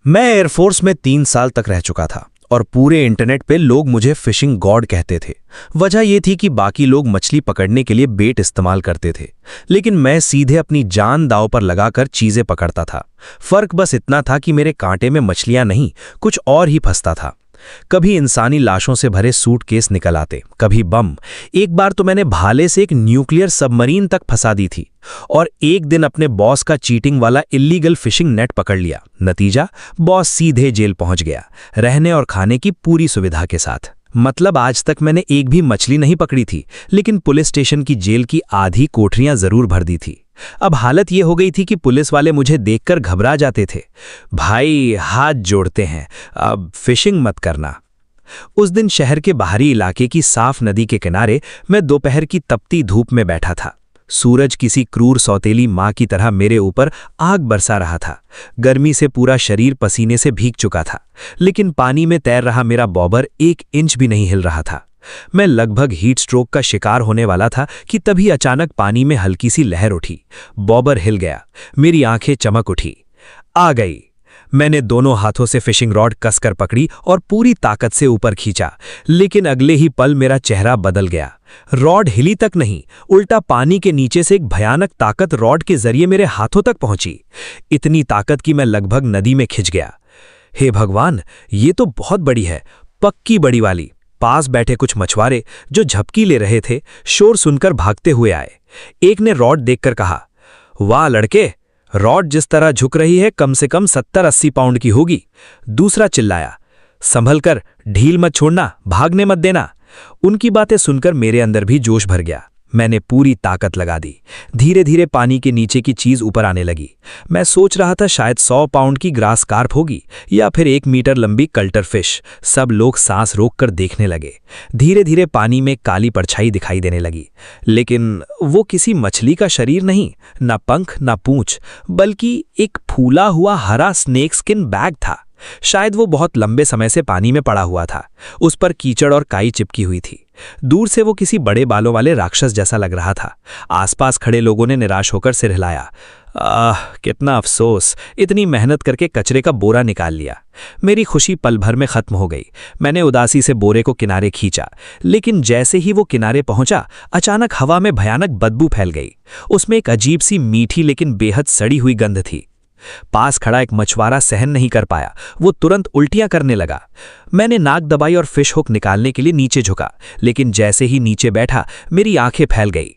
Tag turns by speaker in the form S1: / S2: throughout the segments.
S1: मैं एयरफोर्स में 3 साल तक रह चुका था और पूरे इंटरनेट पे लोग मुझे फिशिंग गॉड कहते थे। वजह यह थी कि बाकी लोग मछली पकड़ने के लिए बेट इस्तेमाल करते थे, लेकिन मैं सीधे अपनी जान दांव पर लगाकर चीजें पकड़ता था। फर्क बस इतना था कि मेरे कांटे में मछलियां नहीं, कुछ और ही फंसता था। कभी इंसानी लाशों से भरे सूटकेस निकल आते, कभी बम। एक बार तो मैंने भाले से एक न्यूक्लियर सबमरीन तक फंसा दी थी। और एक दिन अपने बॉस का चीटिंग वाला इल्लीगल फिशिंग नेट पकड़ लिया। नतीजा, बॉस सीधे जेल पहुंच गया, रहने और खाने की पूरी सुविधा के साथ। मतलब आज तक मैंने एक भी मछली नहीं पकड़ी थी, लेकिन पुलिस स्टेशन की जेल की आधी कोठरियां जरूर भर दी थी। अब हालत यह हो गई थी कि पुलिस वाले मुझे देखकर घबरा जाते थे। भाई हाथ जोड़ते हैं, अब फिशिंग मत करना। उस दिन शहर के बाहरी इलाके की साफ नदी के किनारे मैं दोपहर की तपती धूप में बैठा था। सूरज किसी क्रूर सौतेली माँ की तरह मेरे ऊपर आग बरसा रहा था। गर्मी से पूरा शरीर पसीने से भीग चुका था, लेकिन पानी में तैर रहा मेरा बॉबर 1 इंच भी नहीं हिल रहा था। मैं लगभग हीट स्ट्रोक का शिकार होने वाला था कि तभी अचानक पानी में हल्की सी लहर उठी। बॉबर हिल गया, मेरी आंखें चमक उठी। आ गई। मैंने दोनों हाथों से फिशिंग रॉड कसकर पकड़ी और पूरी ताकत से ऊपर खींचा, लेकिन अगले ही पल मेरा चेहरा बदल गया। रॉड हिली तक नहीं, उल्टा पानी के नीचे से एक भयानक ताकत रॉड के जरिए मेरे हाथों तक पहुंची। इतनी ताकत कि मैं लगभग नदी में खिंच गया। हे भगवान, ये तो बहुत बड़ी है, पक्की बड़ी वाली। पास बैठे कुछ मछुआरे जो झपकी ले रहे थे, शोर सुनकर भागते हुए आए। एक ने रॉड देखकर कहा, वाह लड़के, रॉड जिस तरह झुक रही है कम से कम 70-80 पाउंड की होगी। दूसरा चिल्लाया, संभल कर, ढील मत छोड़ना, भागने मत देना। उनकी बातें सुनकर मेरे अंदर भी जोश भर गया। मैंने पूरी ताकत लगा दी। धीरे धीरे पानी के नीचे की चीज ऊपर आने लगी। मैं सोच रहा था शायद 100 पाउंड की ग्रास कार्प होगी या फिर 1 मीटर लंबी कल्टर फिश। सब लोग सांस रोककर देखने लगे। धीरे धीरे पानी में काली परछाई दिखाई देने लगी, लेकिन वो किसी मछली का शरीर नहीं, ना पंख ना पूंछ, बल्कि एक फूला हुआ हरा स्नेक स्किन बैग था। शायद वो बहुत लंबे समय से पानी में पड़ा हुआ था। उस पर कीचड़ और काई चिपकी हुई थी। दूर से वो किसी बड़े बालों वाले राक्षस जैसा लग रहा था। आसपास खड़े लोगों ने निराश होकर सिर हिलाया। कितना अफसोस, इतनी मेहनत करके कचरे का बोरा निकाल लिया। मेरी खुशी पल भर में खत्म हो गई। मैंने उदासी से बोरे को किनारे खींचा, लेकिन जैसे ही वो किनारे पहुंचा, अचानक हवा में भयानक बदबू फैल गई। उसमें एक अजीब सी मीठी लेकिन बेहद सड़ी हुई गंध थी। पास खड़ा एक मछुआरा सहन नहीं कर पाया। वो तुरंत उल्टियां करने लगा। मैंने नाक दबाई और फिश हुक निकालने के लिए नीचे झुका, लेकिन जैसे ही नीचे बैठा, मेरी आंखें फैल गई।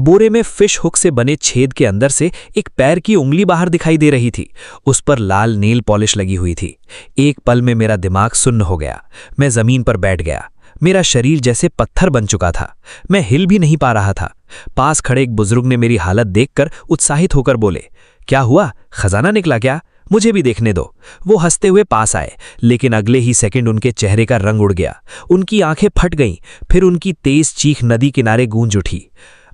S1: बोरे में फिश हुक से बने छेद के अंदर से एक पैर की उंगली बाहर दिखाई दे रही थी। उस पर लाल नेल पॉलिश लगी हुई थी। एक पल में मेरा दिमाग सुन्न हो गया। मैं जमीन पर बैठ गया। मेरा शरीर जैसे पत्थर बन चुका था। मैं हिल भी नहीं पा रहा था। पास खड़े एक बुजुर्ग ने मेरी हालत देखकर उत्साहित होकर बोले, क्या हुआ, खजाना निकला क्या? मुझे भी देखने दो। वो हंसते हुए पास आए, लेकिन अगले ही सेकंड उनके चेहरे का रंग उड़ गया। उनकी आंखें फट गईं, फिर उनकी तेज चीख नदी किनारे गूंज उठी।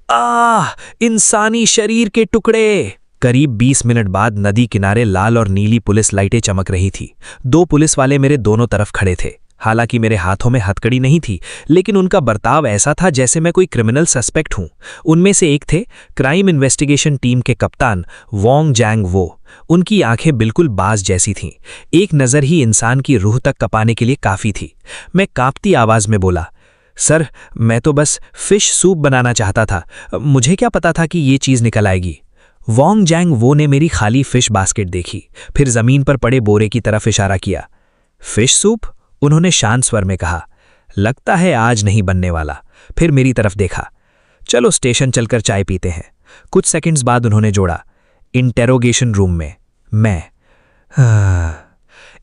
S1: आह, इंसानी शरीर के टुकड़े! करीब 20 मिनट बाद नदी किनारे लाल और नीली पुलिस लाइटें चमक रही थी। 2 पुलिस वाले मेरे दोनों तरफ खड़े थे। हालांकि मेरे हाथों में हथकड़ी नहीं थी, लेकिन उनका बर्ताव ऐसा था जैसे मैं कोई क्रिमिनल सस्पेक्ट हूं। उनमें से एक थे क्राइम इन्वेस्टिगेशन टीम के कप्तान वोंग जैंग वो। उनकी आंखें बिल्कुल बाज जैसी थीं। एक नज़र ही इंसान की रूह तक कपाने के लिए काफ़ी थी। मैं कांपती आवाज़ में बोला, सर, मैं तो बस फिश सूप बनाना चाहता था। मुझे क्या पता था कि ये चीज़ निकल आएगी। वोंग जैंग वो ने मेरी खाली फिश बास्केट देखी, फिर ज़मीन पर पड़े बोरे की तरफ इशारा किया। Fish soup? उन्होंने शांत स्वर में कहा। लगता है आज नहीं बनने वाला। फिर मेरी तरफ देखा। चलो स्टेशन चलकर चाय पीते हैं। कुछ सेकंड्स बाद उन्होंने जोड़ा, इंटेरोगेशन रूम में। मैं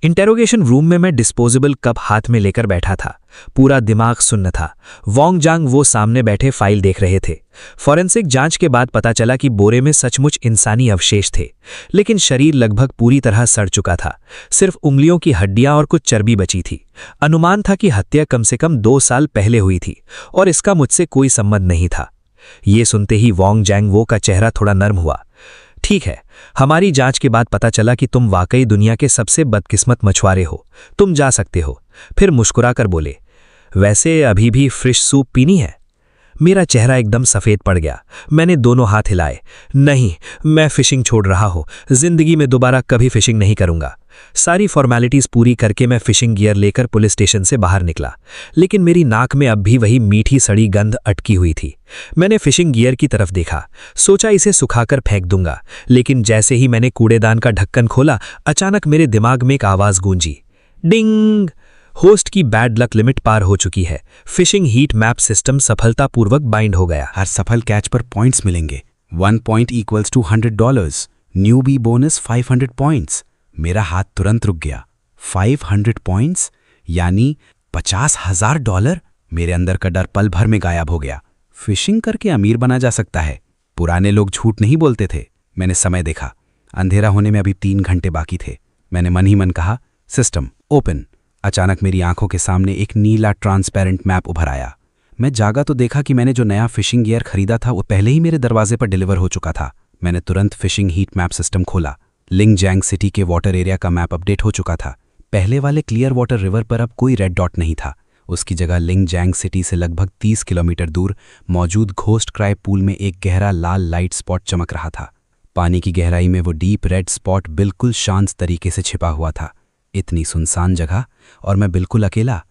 S1: इंटेरोगेशन रूम में मैं डिस्पोजेबल कप हाथ में लेकर बैठा था। पूरा दिमाग सुन्न था। वोंग जांग वो सामने बैठे फाइल देख रहे थे। फॉरेंसिक जांच के बाद पता चला कि बोरे में सचमुच इंसानी अवशेष थे, लेकिन शरीर लगभग पूरी तरह सड़ चुका था। सिर्फ उंगलियों की हड्डियां और कुछ चर्बी बची थी। अनुमान था कि हत्या कम से कम 2 साल पहले हुई थी और इसका मुझसे कोई संबंध नहीं था। ये सुनते ही वोंग जैंग वो का चेहरा थोड़ा नर्म हुआ। ठीक है, हमारी जांच के बाद पता चला कि तुम वाकई दुनिया के सबसे बदकिस्मत मछुआरे हो। तुम जा सकते हो। फिर मुस्कुराकर बोले, वैसे अभी भी फिश सूप पीनी है? मेरा चेहरा एकदम सफ़ेद पड़ गया। मैंने दोनों हाथ हिलाए। नहीं, मैं फिशिंग छोड़ रहा हूं। जिंदगी में दोबारा कभी फिशिंग नहीं करूंगा। सारी फॉर्मेलिटीज पूरी करके मैं फिशिंग गियर लेकर पुलिस स्टेशन से बाहर निकला, लेकिन मेरी नाक में अब भी वही मीठी सड़ी गंध अटकी हुई थी। मैंने फिशिंग गियर की तरफ देखा, सोचा इसे सुखाकर फेंक दूंगा, लेकिन जैसे ही मैंने कूड़ेदान का ढक्कन खोला, अचानक मेरे दिमाग में एक आवाज गूंजी, डिंग। होस्ट की बैड लक लिमिट पार हो चुकी है। फिशिंग हीट मैप सिस्टम सफलतापूर्वक बाइंड हो गया।
S2: हर सफल कैच पर पॉइंट्स मिलेंगे। 1 point equals to $100। Newbie bonus 500 points. मेरा हाथ तुरंत रुक गया। 500 पॉइंट्स यानी $50,000। मेरे अंदर का डर पल भर में गायब हो गया। फिशिंग करके अमीर बना जा सकता है। पुराने लोग झूठ नहीं बोलते थे। मैंने समय देखा, अंधेरा होने में अभी 3 घंटे बाकी थे। मैंने मन ही मन कहा, सिस्टम ओपन। अचानक मेरी आंखों के सामने एक नीला ट्रांसपेरेंट मैप उभर आया। मैं जागा तो देखा कि मैंने जो नया फिशिंग गियर खरीदा था वो पहले ही मेरे दरवाजे पर डिलीवर हो चुका था। मैंने तुरंत फिशिंग हीट मैप सिस्टम खोला। लिंगजैंग सिटी के वाटर एरिया का मैप अपडेट हो चुका था। पहले वाले क्लियर वाटर रिवर पर अब कोई रेड डॉट नहीं था। उसकी जगह लिंगजैंग सिटी से लगभग 30 किलोमीटर दूर मौजूद घोस्ट क्राई पूल में एक गहरा लाल लाइट स्पॉट चमक रहा था। पानी की गहराई में वो डीप रेड स्पॉट बिल्कुल शांत तरीके से छिपा हुआ था। इतनी सुनसान जगह और मैं बिल्कुल अकेला।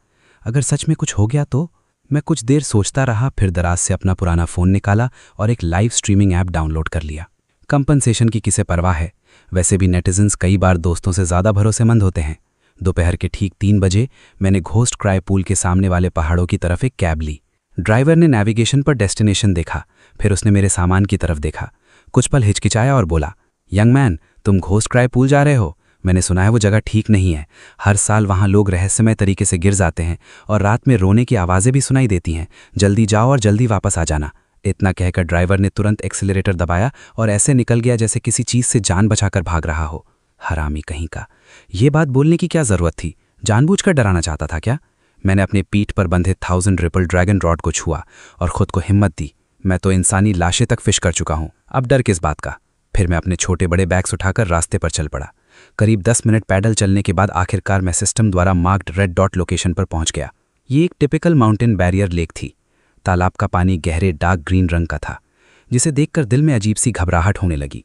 S2: अगर सच में कुछ हो गया तो? मैं कुछ देर सोचता रहा, फिर दराज से अपना पुराना फ़ोन निकाला और एक लाइव स्ट्रीमिंग ऐप डाउनलोड कर लिया। कंपनसेशन की किसे परवाह है, वैसे भी नेटिजन्स कई बार दोस्तों से ज़्यादा भरोसेमंद होते हैं। दोपहर के ठीक 3 बजे मैंने घोस्ट क्राई पूल के सामने वाले पहाड़ों की तरफ एक कैब ली। ड्राइवर ने नेविगेशन पर डेस्टिनेशन देखा, फिर उसने मेरे सामान की तरफ देखा, कुछ पल हिचकिचाया और बोला, यंग मैन, तुम घोस्ट क्राई पूल जा रहे हो? मैंने सुना है वो जगह ठीक नहीं है। हर साल वहाँ लोग रहस्यमय तरीके से गिर जाते हैं और रात में रोने की आवाज़ें भी सुनाई देती हैं। जल्दी जाओ और जल्दी वापस आ जाना। इतना कहकर ड्राइवर ने तुरंत एक्सीलरेटर दबाया और ऐसे निकल गया जैसे किसी चीज़ से जान बचाकर भाग रहा हो। हरामी कहीं का। ये बात बोलने की क्या ज़रूरत थी? जानबूझकर डराना चाहता था क्या? मैंने अपने पीठ पर बंधे 1000 रिपल ड्रैगन रॉड को छुआ और खुद को हिम्मत दी। मैं तो इंसानी लाशें तक फिश कर चुका हूँ, अब डर किस बात का। फिर मैं अपने छोटे बड़े बैग्स उठाकर रास्ते पर चल पड़ा। करीब 10 मिनट पैदल चलने के बाद आखिरकार मैं सिस्टम द्वारा मार्क्ड रेड डॉट लोकेशन पर पहुंच गया। ये एक टिपिकल माउंटेन बैरियर लेक थी। तालाब का पानी गहरे डार्क ग्रीन रंग का था, जिसे देखकर दिल में अजीब सी घबराहट होने लगी।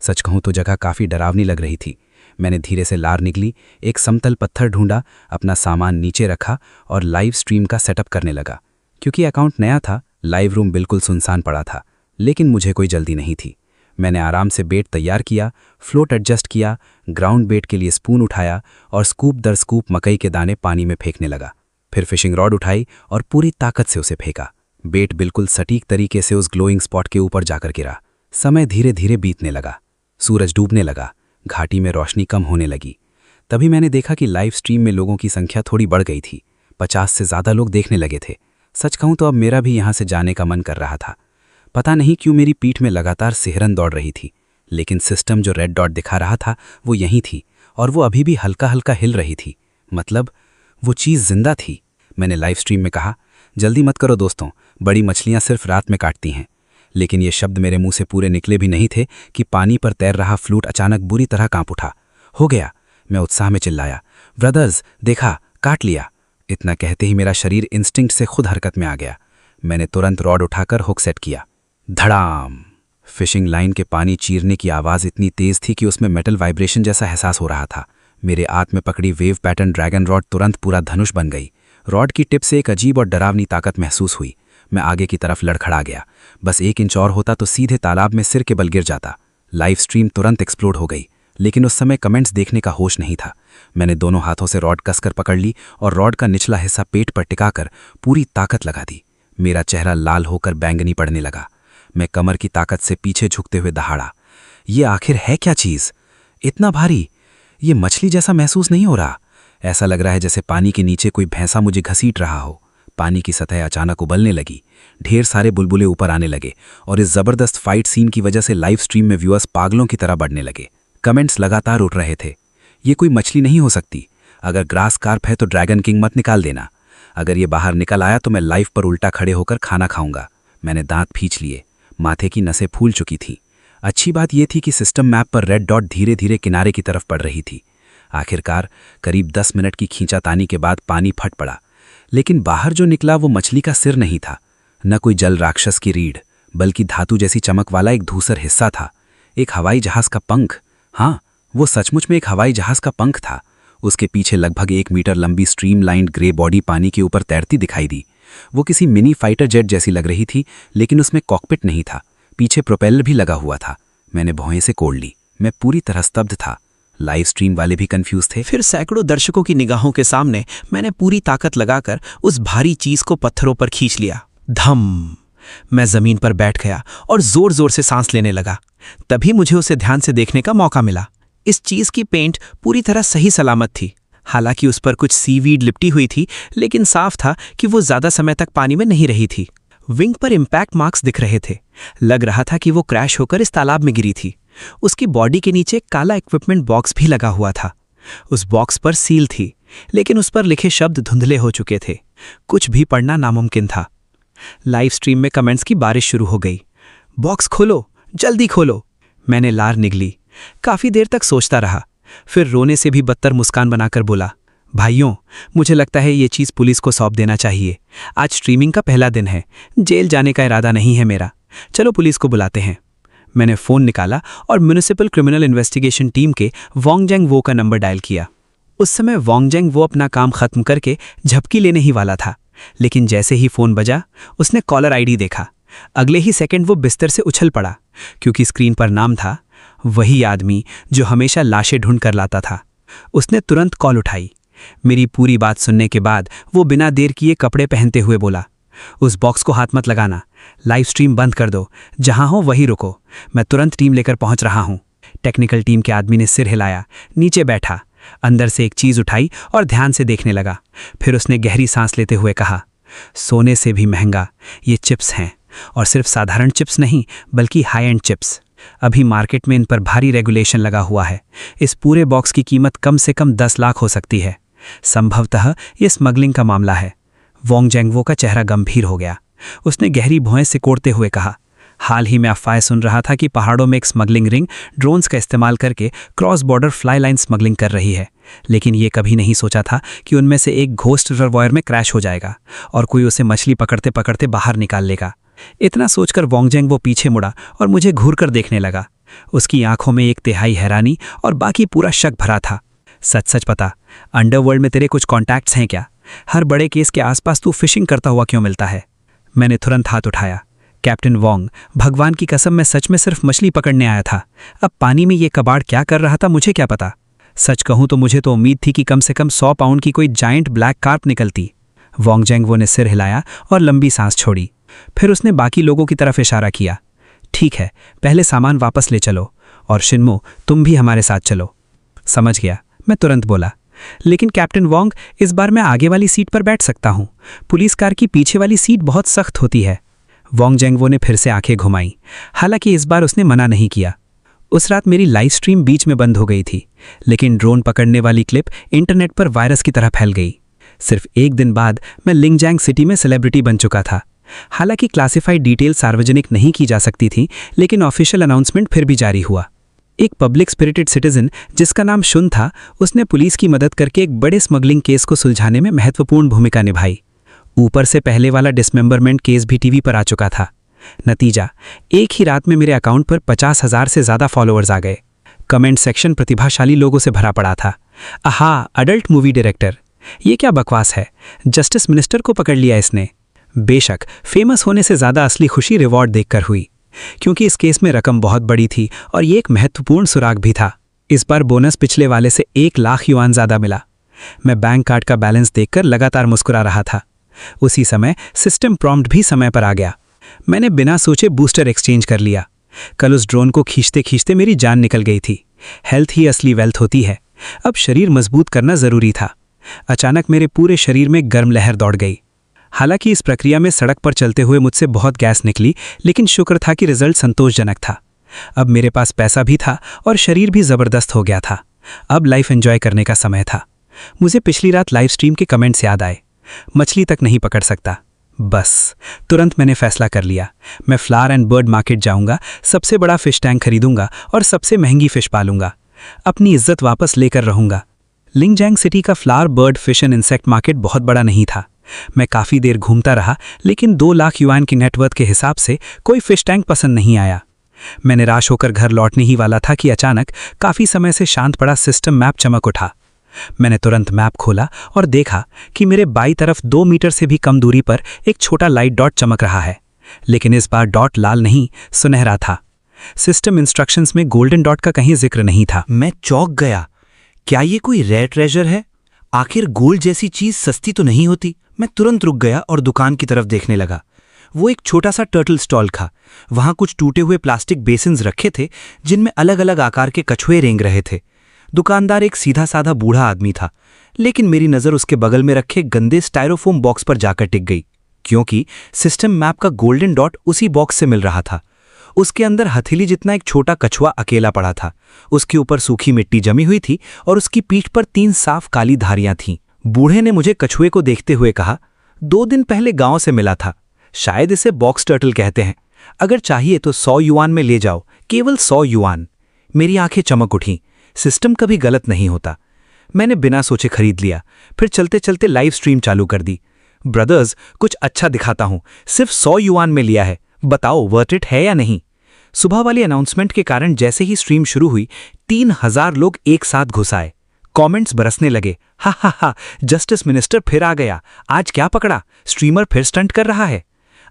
S2: सच कहूं तो जगह काफ़ी डरावनी लग रही थी। मैंने धीरे से लार निकली, एक समतल पत्थर ढूंढा, अपना सामान नीचे रखा और लाइव स्ट्रीम का सेटअप करने लगा। क्योंकि अकाउंट नया था, लाइव रूम बिल्कुल सुनसान पड़ा था, लेकिन मुझे कोई जल्दी नहीं थी। मैंने आराम से बेट तैयार किया, फ्लोट एडजस्ट किया, ग्राउंड बेट के लिए स्पून उठाया और स्कूप दर स्कूप मकई के दाने पानी में फेंकने लगा। फिर फिशिंग रॉड उठाई और पूरी ताकत से उसे फेंका। बेट बिल्कुल सटीक तरीके से उस ग्लोइंग स्पॉट के ऊपर जाकर गिरा। समय धीरे धीरे बीतने लगा, सूरज डूबने लगा, घाटी में रोशनी कम होने लगी। तभी मैंने देखा कि लाइव स्ट्रीम में लोगों की संख्या थोड़ी बढ़ गई थी। 50 से ज़्यादा लोग देखने लगे थे। सच कहूँ तो अब मेरा भी यहाँ से जाने का मन कर रहा था। पता नहीं क्यों मेरी पीठ में लगातार सिहरन दौड़ रही थी, लेकिन सिस्टम जो रेड डॉट दिखा रहा था वो यहीं थी और वो अभी भी हल्का हल्का हिल रही थी। मतलब वो चीज़ जिंदा थी। मैंने लाइव स्ट्रीम में कहा, जल्दी मत करो दोस्तों, बड़ी मछलियाँ सिर्फ रात में काटती हैं। लेकिन ये शब्द मेरे मुंह से पूरे निकले भी नहीं थे कि पानी पर तैर रहा फ्लूट अचानक बुरी तरह कांप उठा। हो गया, मैं उत्साह में चिल्लाया, ब्रदर्स देखा, काट लिया। इतना कहते ही मेरा शरीर इंस्टिंक्ट से खुद हरकत में आ गया। मैंने तुरंत रॉड उठाकर हुक सेट किया। धड़ाम! फिशिंग लाइन के पानी चीरने की आवाज़ इतनी तेज थी कि उसमें मेटल वाइब्रेशन जैसा एहसास हो रहा था। मेरे हाथ में पकड़ी वेव पैटर्न ड्रैगन रॉड तुरंत पूरा धनुष बन गई। रॉड की टिप से एक अजीब और डरावनी ताकत महसूस हुई। मैं आगे की तरफ लड़खड़ा गया। बस 1 इंच और होता तो सीधे तालाब में सिर के बल गिर जाता। लाइव स्ट्रीम तुरंत एक्सप्लोड हो गई, लेकिन उस समय कमेंट्स देखने का होश नहीं था। मैंने दोनों हाथों से रॉड कसकर पकड़ ली और रॉड का निचला हिस्सा पेट पर टिकाकर पूरी ताकत लगा दी। मेरा चेहरा लाल होकर बैंगनी पड़ने लगा। मैं कमर की ताकत से पीछे झुकते हुए दहाड़ा। ये आखिर है क्या चीज़? इतना भारी, ये मछली जैसा महसूस नहीं हो रहा। ऐसा लग रहा है जैसे पानी के नीचे कोई भैंसा मुझे घसीट रहा हो। पानी की सतह अचानक उबलने लगी, ढेर सारे बुलबुले ऊपर आने लगे और इस जबरदस्त फाइट सीन की वजह से लाइव स्ट्रीम में व्यूअर्स पागलों की तरह बढ़ने लगे। कमेंट्स लगातार उठ रहे थे, ये कोई मछली नहीं हो सकती। अगर ग्रास कार्प है तो ड्रैगन किंग मत निकाल देना। अगर ये बाहर निकल आया तो मैं लाइव पर उल्टा खड़े होकर खाना खाऊंगा। मैंने दांत खींच लिए, माथे की नसें फूल चुकी थीं। अच्छी बात यह थी कि सिस्टम मैप पर रेड डॉट धीरे धीरे किनारे की तरफ बढ़ रही थी। आखिरकार करीब 10 मिनट की खींचातानी के बाद पानी फट पड़ा, लेकिन बाहर जो निकला वो मछली का सिर नहीं था, न कोई जल राक्षस की रीढ़, बल्कि धातु जैसी चमक वाला एक धूसर हिस्सा था। एक हवाई जहाज का पंख। हाँ, वो सचमुच में एक हवाई जहाज का पंख था। उसके पीछे लगभग 1 मीटर लंबी स्ट्रीमलाइंड ग्रे बॉडी पानी के ऊपर तैरती दिखाई दी। वो किसी मिनी फाइटर जेट जैसी लग रही थी, लेकिन उसमें कॉकपिट नहीं था। पीछे प्रोपेलर भी लगा हुआ था। मैंने भौहें से कोड़ ली। मैं पूरी तरह स्तब्ध था। लाइव स्ट्रीम वाले भी कंफ्यूज थे।
S1: फिर सैकड़ों दर्शकों की निगाहों के सामने मैंने पूरी ताकत लगाकर उस भारी चीज को पत्थरों पर खींच लिया। धम! मैं जमीन पर बैठ गया और जोर जोर से सांस लेने लगा। तभी मुझे उसे ध्यान से देखने का मौका मिला। इस चीज की पेंट पूरी तरह सही सलामत थी। हालांकि उस पर कुछ सीवीड लिपटी हुई थी, लेकिन साफ था कि वो ज्यादा समय तक पानी में नहीं रही थी। विंग पर इम्पैक्ट मार्क्स दिख रहे थे। लग रहा था कि वो क्रैश होकर इस तालाब में गिरी थी। उसकी बॉडी के नीचे काला इक्विपमेंट बॉक्स भी लगा हुआ था। उस बॉक्स पर सील थी, लेकिन उस पर लिखे शब्द धुंधले हो चुके थे। कुछ भी पढ़ना नामुमकिन था। लाइव स्ट्रीम में कमेंट्स की बारिश शुरू हो गई। बॉक्स खोलो, जल्दी खोलो। मैंने लार निगली। काफी देर तक सोचता रहा, फिर रोने से भी बदतर मुस्कान बनाकर बोला, भाइयों, मुझे लगता है ये चीज़ पुलिस को सौंप देना चाहिए। आज स्ट्रीमिंग का पहला दिन है। जेल जाने का इरादा नहीं है मेरा। चलो पुलिस को बुलाते हैं। मैंने फ़ोन निकाला और म्युनिसिपल क्रिमिनल इन्वेस्टिगेशन टीम के वोंगजेंग वो का नंबर डायल किया। उस समय वोंगजेंग वो अपना काम खत्म करके झपकी लेने ही वाला था, लेकिन जैसे ही फ़ोन बजा, उसने कॉलर आईडी देखा। अगले ही सेकंड वो बिस्तर से उछल पड़ा, क्योंकि स्क्रीन पर नाम था वही आदमी जो हमेशा लाशें ढूंढ कर लाता था। उसने तुरंत कॉल उठाई। मेरी पूरी बात सुनने के बाद वो बिना देर किए कपड़े पहनते हुए बोला, उस बॉक्स को हाथ मत लगाना, लाइव स्ट्रीम बंद कर दो, जहां हो वहीं रुको, मैं तुरंत टीम लेकर पहुंच रहा हूं। टेक्निकल टीम के आदमी ने सिर हिलाया, नीचे बैठा, अंदर से एक चीज़ उठाई और ध्यान से देखने लगा। फिर उसने गहरी सांस लेते हुए कहा, सोने से भी महंगा ये चिप्स हैं, और सिर्फ साधारण चिप्स नहीं बल्कि हाई एंड चिप्स। अभी मार्केट में इन पर भारी रेगुलेशन लगा हुआ है। इस पूरे बॉक्स की कीमत कम से कम 10 लाख हो सकती है। संभवतः ये स्मगलिंग का मामला है। वोंगजेंग का चेहरा गंभीर हो गया। उसने गहरी भौहें सिकोड़ते हुए कहा, हाल ही में अफवाहें सुन रहा था कि पहाड़ों में एक स्मगलिंग रिंग ड्रोन्स का इस्तेमाल करके cross border fly line smuggling कर रही है, लेकिन ये कभी नहीं सोचा था कि उनमें से एक घोस्ट रिजर्वॉयर में क्रैश हो जाएगा और कोई उसे मछली पकड़ते पकड़ते बाहर निकाल लेगा। इतना सोचकर वोंगजेंग पीछे मुड़ा और मुझे घूर कर देखने लगा। उसकी आंखों में एक तिहाई हैरानी और बाकी पूरा शक भरा था। सच सच पता, अंडरवर्ल्ड में तेरे कुछ कॉन्टैक्ट्स हैं क्या? हर बड़े केस के आसपास तू फिशिंग करता हुआ क्यों मिलता है? मैंने तुरंत हाथ उठाया। कैप्टन वोंग, भगवान की कसम, मैं सच में सिर्फ मछली पकड़ने आया था। अब पानी में ये कबाड़ क्या कर रहा था मुझे क्या पता। सच कहूं तो मुझे तो उम्मीद थी कि कम से कम 100 पाउंड की कोई जायंट ब्लैक कार्प निकलती। वोंगजेंग ने सिर हिलाया और लंबी सांस छोड़ी। फिर उसने बाकी लोगों की तरफ इशारा किया। ठीक है, पहले सामान वापस ले चलो, और शिन्मो तुम भी हमारे साथ चलो। समझ गया, मैं तुरंत बोला। लेकिन कैप्टन वोंग, इस बार मैं आगे वाली सीट पर बैठ सकता हूँ। पुलिस कार की पीछे वाली सीट बहुत सख्त होती है। वोंगजेंग ने फिर से आंखें घुमाई। हालांकि इस बार उसने मना नहीं किया। उस रात मेरी लाइव स्ट्रीम बीच में बंद हो गई थी, लेकिन ड्रोन पकड़ने वाली क्लिप इंटरनेट पर वायरस की तरह फैल गई। सिर्फ एक दिन बाद मैं लिंगजैंग सिटी में सेलिब्रिटी बन चुका था। हालांकि क्लासिफाइड डिटेल सार्वजनिक नहीं की जा सकती थी, लेकिन ऑफिशियल अनाउंसमेंट फिर भी जारी हुआ। एक पब्लिक स्पिरिटेड सिटीजन जिसका नाम शुन था, उसने पुलिस की मदद करके एक बड़े स्मगलिंग केस को सुलझाने में महत्वपूर्ण भूमिका निभाई। ऊपर से पहले वाला डिसमेंबरमेंट केस भी टीवी पर आ चुका था। नतीजा, एक ही रात में मेरे अकाउंट पर 50,000 से ज़्यादा फॉलोअर्स आ गए। कमेंट सेक्शन प्रतिभाशाली लोगों से भरा पड़ा था। आहा, अडल्ट मूवी डायरेक्टर, ये क्या बकवास है? जस्टिस मिनिस्टर को पकड़ लिया इसने। बेशक फेमस होने से ज़्यादा असली खुशी रिवॉर्ड देखकर हुई, क्योंकि इस केस में रकम बहुत बड़ी थी और ये एक महत्वपूर्ण सुराग भी था। इस बार बोनस पिछले वाले से 1 लाख युआन ज़्यादा मिला। मैं बैंक कार्ड का बैलेंस देखकर लगातार मुस्कुरा रहा था। उसी समय सिस्टम प्रॉम्प्ट भी समय पर आ गया। मैंने बिना सोचे बूस्टर एक्सचेंज कर लिया। कल उस ड्रोन को खींचते खींचते मेरी जान निकल गई थी। हेल्थ ही असली वेल्थ होती है। अब शरीर मजबूत करना ज़रूरी था। अचानक मेरे पूरे शरीर में गर्म लहर दौड़ गई। हालांकि इस प्रक्रिया में सड़क पर चलते हुए मुझसे बहुत गैस निकली, लेकिन शुक्र था कि रिजल्ट संतोषजनक था। अब मेरे पास पैसा भी था और शरीर भी ज़बरदस्त हो गया था। अब लाइफ एंजॉय करने का समय था। मुझे पिछली रात लाइव स्ट्रीम के कमेंट्स याद आए। मछली तक नहीं पकड़ सकता। बस तुरंत मैंने फैसला कर लिया, मैं फ्लावर एंड बर्ड मार्केट जाऊंगा, सबसे बड़ा फिश टैंक खरीदूंगा और सबसे महंगी फिश पालूंगा। अपनी इज्जत वापस लेकर रहूंगा। लिंगजैंग सिटी का flower bird fish and insect market बहुत बड़ा नहीं था। मैं काफ़ी देर घूमता रहा, लेकिन 2 लाख युआन की नेटवर्थ के हिसाब से कोई फिश टैंक पसंद नहीं आया।
S3: मैं निराश होकर घर लौटने ही वाला था कि अचानक काफी समय से शांत पड़ा सिस्टम मैप चमक उठा। मैंने तुरंत मैप खोला और देखा कि मेरे बाईं तरफ 2 मीटर से भी कम दूरी पर एक छोटा लाइट डॉट चमक रहा है, लेकिन इस बार डॉट लाल नहीं, सुनहरा था। सिस्टम इंस्ट्रक्शंस में गोल्डन डॉट का कहीं जिक्र नहीं था।
S1: मैं चौंक गया। क्या ये कोई रेयर ट्रेजर है? आखिर गोल्ड जैसी चीज सस्ती तो नहीं होती? मैं तुरंत रुक गया और दुकान की तरफ देखने लगा। वो एक छोटा सा टर्टल स्टॉल था। वहां कुछ टूटे हुए प्लास्टिक बेसिन्स रखे थे जिनमें अलग अलग आकार के कछुए रेंग रहे थे। दुकानदार एक सीधा साधा बूढ़ा आदमी था, लेकिन मेरी नज़र उसके बगल में रखे गंदे स्टायरोफोम बॉक्स पर जाकर टिक गई, क्योंकि सिस्टम मैप का गोल्डन डॉट उसी बॉक्स से मिल रहा था। उसके अंदर हथेली जितना एक छोटा कछुआ अकेला पड़ा था। उसके ऊपर सूखी मिट्टी जमी हुई थी और उसकी पीठ पर 3 साफ काली धारियां थीं। बूढ़े ने मुझे कछुए को देखते हुए कहा, 2 दिन पहले गांव से मिला था। शायद इसे बॉक्स टर्टल कहते हैं। अगर चाहिए तो 100 युआन में ले जाओ, केवल 100 युआन। मेरी आंखें चमक उठीं। सिस्टम कभी गलत नहीं होता। मैंने बिना सोचे खरीद लिया। फिर चलते चलते लाइव स्ट्रीम चालू कर दी। ब्रदर्स, कुछ अच्छा दिखाता हूं, सिर्फ 100 युआन में लिया है, बताओ वर्थ इट है या नहीं? सुबह वाली अनाउंसमेंट के कारण जैसे ही स्ट्रीम शुरू हुई 3000 लोग एक साथ घुस आए। कमेंट्स बरसने लगे। हा हा हा, जस्टिस मिनिस्टर फिर आ गया, आज क्या पकड़ा, स्ट्रीमर फिर स्टंट कर रहा है।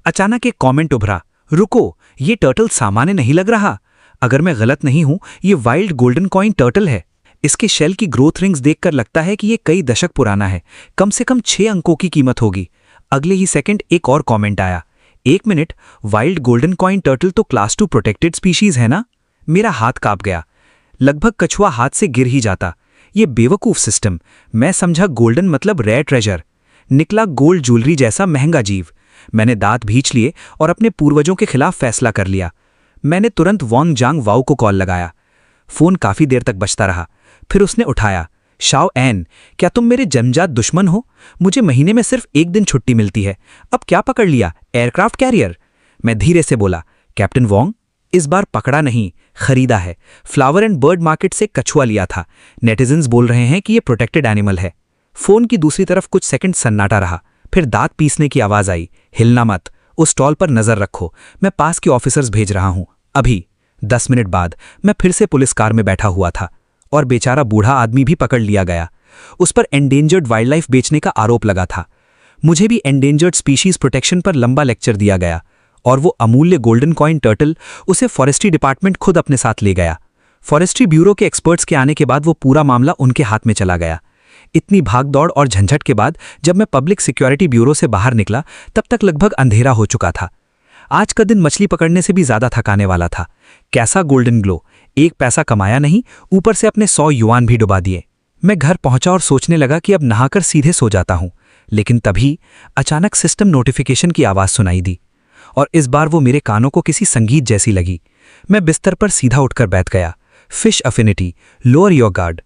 S1: अचानक एक कमेंट उभरा, रुको, ये टर्टल सामान्य नहीं लग रहा। अगर मैं गलत नहीं हूं, ये वाइल्ड गोल्डन कॉइन टर्टल है। इसके शेल की ग्रोथ रिंग्स देखकर लगता है कि ये कई दशक पुराना है। कम से कम 6 अंकों की कीमत होगी। अगले ही सेकंड एक और कमेंट आया, 1 minute, wild golden coin turtle तो क्लास 2 प्रोटेक्टेड स्पीशीज है ना? मेरा हाथ कांप गया। लगभग कछुआ हाथ से गिर ही जाता। ये बेवकूफ सिस्टम। मैं समझा गोल्डन मतलब रेयर ट्रेजर, निकला गोल्ड ज्वेलरी जैसा महंगा जीव। मैंने दांत भींच लिए और अपने पूर्वजों के खिलाफ फैसला कर लिया। मैंने तुरंत वांग जांग वाओ को कॉल लगाया। फोन काफी देर तक बजता रहा। फिर उसने उठाया, शाओ एन, क्या तुम मेरे जन्मजात दुश्मन हो? मुझे महीने में सिर्फ 1 दिन छुट्टी मिलती है, अब क्या पकड़ लिया, एयरक्राफ्ट कैरियर? मैं धीरे से बोला, कैप्टन वोंग, इस बार पकड़ा नहीं, खरीदा है। फ्लावर एंड बर्ड मार्केट से कछुआ लिया था। नेटिजन्स बोल रहे हैं कि ये प्रोटेक्टेड एनिमल है। फोन की दूसरी तरफ कुछ सेकंड सन्नाटा रहा। फिर दांत पीसने की आवाज आई, हिलना मत, उस स्टॉल पर नजर रखो, मैं पास के ऑफिसर्स भेज रहा हूं अभी। 10 मिनट बाद मैं फिर से पुलिस कार में बैठा हुआ था और बेचारा बूढ़ा आदमी भी पकड़ लिया गया। उस पर एंडेंजर्ड वाइल्ड लाइफ बेचने का आरोप लगा था। मुझे भी एंडेंजर्ड स्पीशीज प्रोटेक्शन पर लंबा लेक्चर दिया गया और वो अमूल्य गोल्डन कॉइन टर्टल, उसे फॉरेस्ट्री डिपार्टमेंट खुद अपने साथ ले गया। फॉरेस्ट्री ब्यूरो के एक्सपर्ट्स के आने के बाद वो पूरा मामला उनके हाथ में चला गया। इतनी भागदौड़ और झंझट के बाद जब मैं पब्लिक सिक्योरिटी ब्यूरो से बाहर निकला, तब तक लगभग अंधेरा हो चुका था। आज का दिन मछली पकड़ने से भी ज्यादा थकाने वाला था। कैसा गोल्डन ग्लो, 1 पैसा कमाया नहीं, ऊपर से अपने 100 युआन भी डुबा दिए। मैं घर पहुंचा और सोचने लगा कि अब नहाकर सीधे सो जाता हूं, लेकिन तभी अचानक सिस्टम नोटिफिकेशन की आवाज सुनाई दी और इस बार वो मेरे कानों को किसी संगीत जैसी लगी। मैं बिस्तर पर सीधा उठकर बैठ गया। Fish affinity, lower your guard.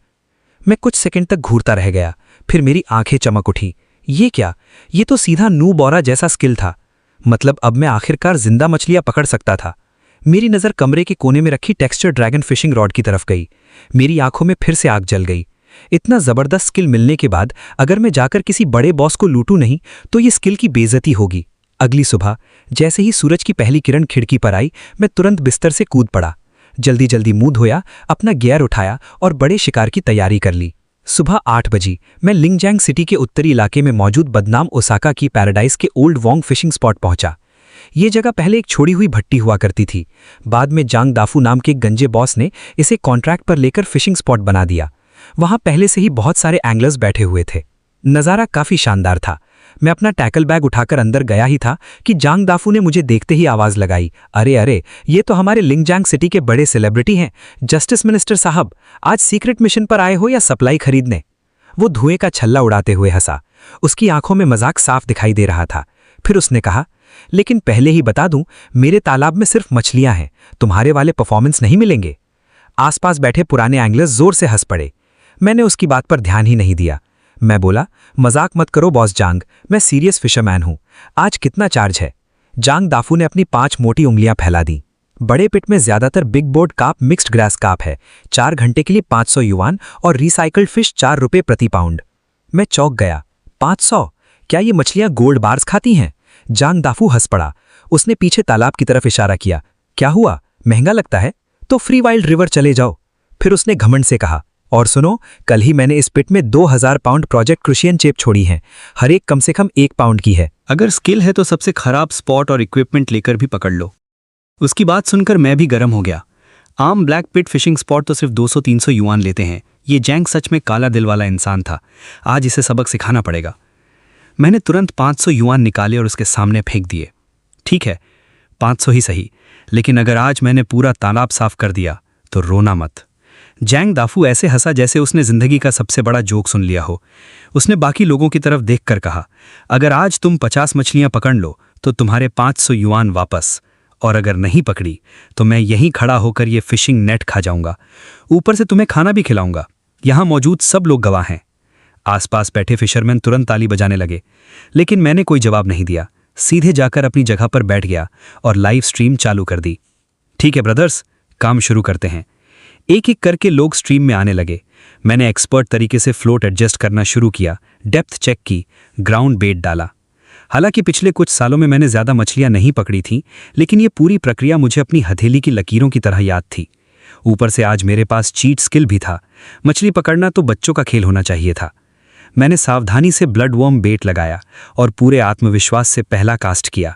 S1: मैं कुछ सेकंड तक घूरता रह गया, फिर मेरी आंखें चमक उठी। ये क्या? ये तो सीधा नू बोरा जैसा स्किल था। मतलब अब मैं आखिरकार जिंदा मछलियां पकड़ सकता था। मेरी नज़र कमरे के कोने में रखी टेक्सचर ड्रैगन फिशिंग रॉड की तरफ गई। मेरी आंखों में फिर से आग जल गई। इतना जबरदस्त स्किल मिलने के बाद अगर मैं जाकर किसी बड़े बॉस को लूटूं नहीं तो ये स्किल की बेइज्जती होगी। अगली सुबह जैसे ही सूरज की पहली किरण खिड़की पर आई, मैं तुरंत बिस्तर से कूद पड़ा। जल्दी जल्दी मुंह धोया, अपना गियर उठाया और बड़े शिकार की तैयारी कर ली। सुबह 8 बजे मैं लिंगजैंग सिटी के उत्तरी इलाके में मौजूद बदनाम ओसाका की पैराडाइज के ओल्ड वोंग फिशिंग स्पॉट पहुंचा। ये जगह पहले एक छोड़ी हुई भट्टी हुआ करती थी। बाद में जांग दाफू नाम के एक गंजे बॉस ने इसे कॉन्ट्रैक्ट पर लेकर फिशिंग स्पॉट बना दिया। वहां पहले से ही बहुत सारे एंगलर्स बैठे हुए थे। नज़ारा काफी शानदार था। मैं अपना टैकल बैग उठाकर अंदर गया ही था कि जांग दाफू ने मुझे देखते ही आवाज लगाई, अरे अरे, ये तो हमारे लिंगजैंग सिटी के बड़े सेलिब्रिटी हैं, जस्टिस मिनिस्टर साहब। आज सीक्रेट मिशन पर आए हो या सप्लाई खरीदने? वो धुएं का छल्ला उड़ाते हुए हंसा। उसकी आंखों में मजाक साफ दिखाई दे रहा था। फिर उसने कहा, लेकिन पहले ही बता दूं, मेरे तालाब में सिर्फ मछलियां हैं, तुम्हारे वाले परफॉर्मेंस नहीं मिलेंगे। आसपास बैठे पुराने एंगलर्स जोर से हंस पड़े। मैंने उसकी बात पर ध्यान ही नहीं दिया। मैं बोला, मजाक मत करो बॉस जांग, मैं सीरियस फिशरमैन हूं। आज कितना चार्ज है? जांग दाफू ने अपनी 5 मोटी उंगलियां फैला दी। बड़े पिट में ज्यादातर बिग बोर्ड काप मिक्स्ड ग्रास काप है। 4 घंटे के लिए 500 युआन और रिसाइकल्ड फिश 4 रुपये प्रति पाउंड। मैं चौंक गया। 500? क्या ये मछलियां गोल्ड बार्स खाती हैं? जांग दाफू हंस पड़ा। उसने पीछे तालाब की तरफ इशारा किया। क्या हुआ?
S3: महंगा लगता है तो फ्री वाइल्ड रिवर चले जाओ। फिर उसने घमंड से कहा, और सुनो, कल ही मैंने इस पिट में 2000 पाउंड प्रोजेक्ट क्रुशियन चेप छोड़ी हैं, हर एक कम से कम 1 पाउंड की है।
S4: अगर स्किल है तो सबसे खराब स्पॉट और इक्विपमेंट लेकर भी पकड़ लो। उसकी बात सुनकर मैं भी गर्म हो गया। आम ब्लैक पिट फिशिंग स्पॉट तो सिर्फ 200-300 युआन लेते हैं। ये जैंग सच में काला दिल वाला इंसान था। आज इसे सबक सिखाना पड़ेगा। मैंने तुरंत 500 युआन निकाले और उसके सामने फेंक दिए। ठीक है, 500 ही सही, लेकिन अगर आज मैंने पूरा तालाब साफ कर दिया तो रोना मत। जैंग दाफू ऐसे हंसा जैसे उसने जिंदगी का सबसे बड़ा जोक सुन लिया हो। उसने बाकी लोगों की तरफ देखकर कहा, अगर आज तुम 50 मछलियां पकड़ लो तो तुम्हारे 500 युआन वापस, और अगर नहीं पकड़ी तो मैं यहीं खड़ा होकर ये फिशिंग नेट खा जाऊंगा। ऊपर से तुम्हें खाना भी खिलाऊंगा। यहां मौजूद सब लोग गवाह हैं। आसपास बैठे फिशरमैन तुरंत ताली बजाने लगे, लेकिन मैंने कोई जवाब नहीं दिया। सीधे जाकर अपनी जगह पर बैठ गया और लाइव स्ट्रीम चालू कर दी। ठीक है ब्रदर्स, काम शुरू करते हैं। एक एक करके लोग स्ट्रीम में आने लगे। मैंने एक्सपर्ट तरीके से फ्लोट एडजस्ट करना शुरू किया, डेप्थ चेक की, ग्राउंड बेट डाला। हालांकि पिछले कुछ सालों में मैंने ज़्यादा मछलियां नहीं पकड़ी थीं, लेकिन ये पूरी प्रक्रिया मुझे अपनी हथेली की लकीरों की तरह याद थी। ऊपर से आज मेरे पास चीट स्किल भी था। मछली पकड़ना तो बच्चों का खेल होना चाहिए था। मैंने सावधानी से ब्लड वर्म बेट लगाया और पूरे आत्मविश्वास से पहला कास्ट किया।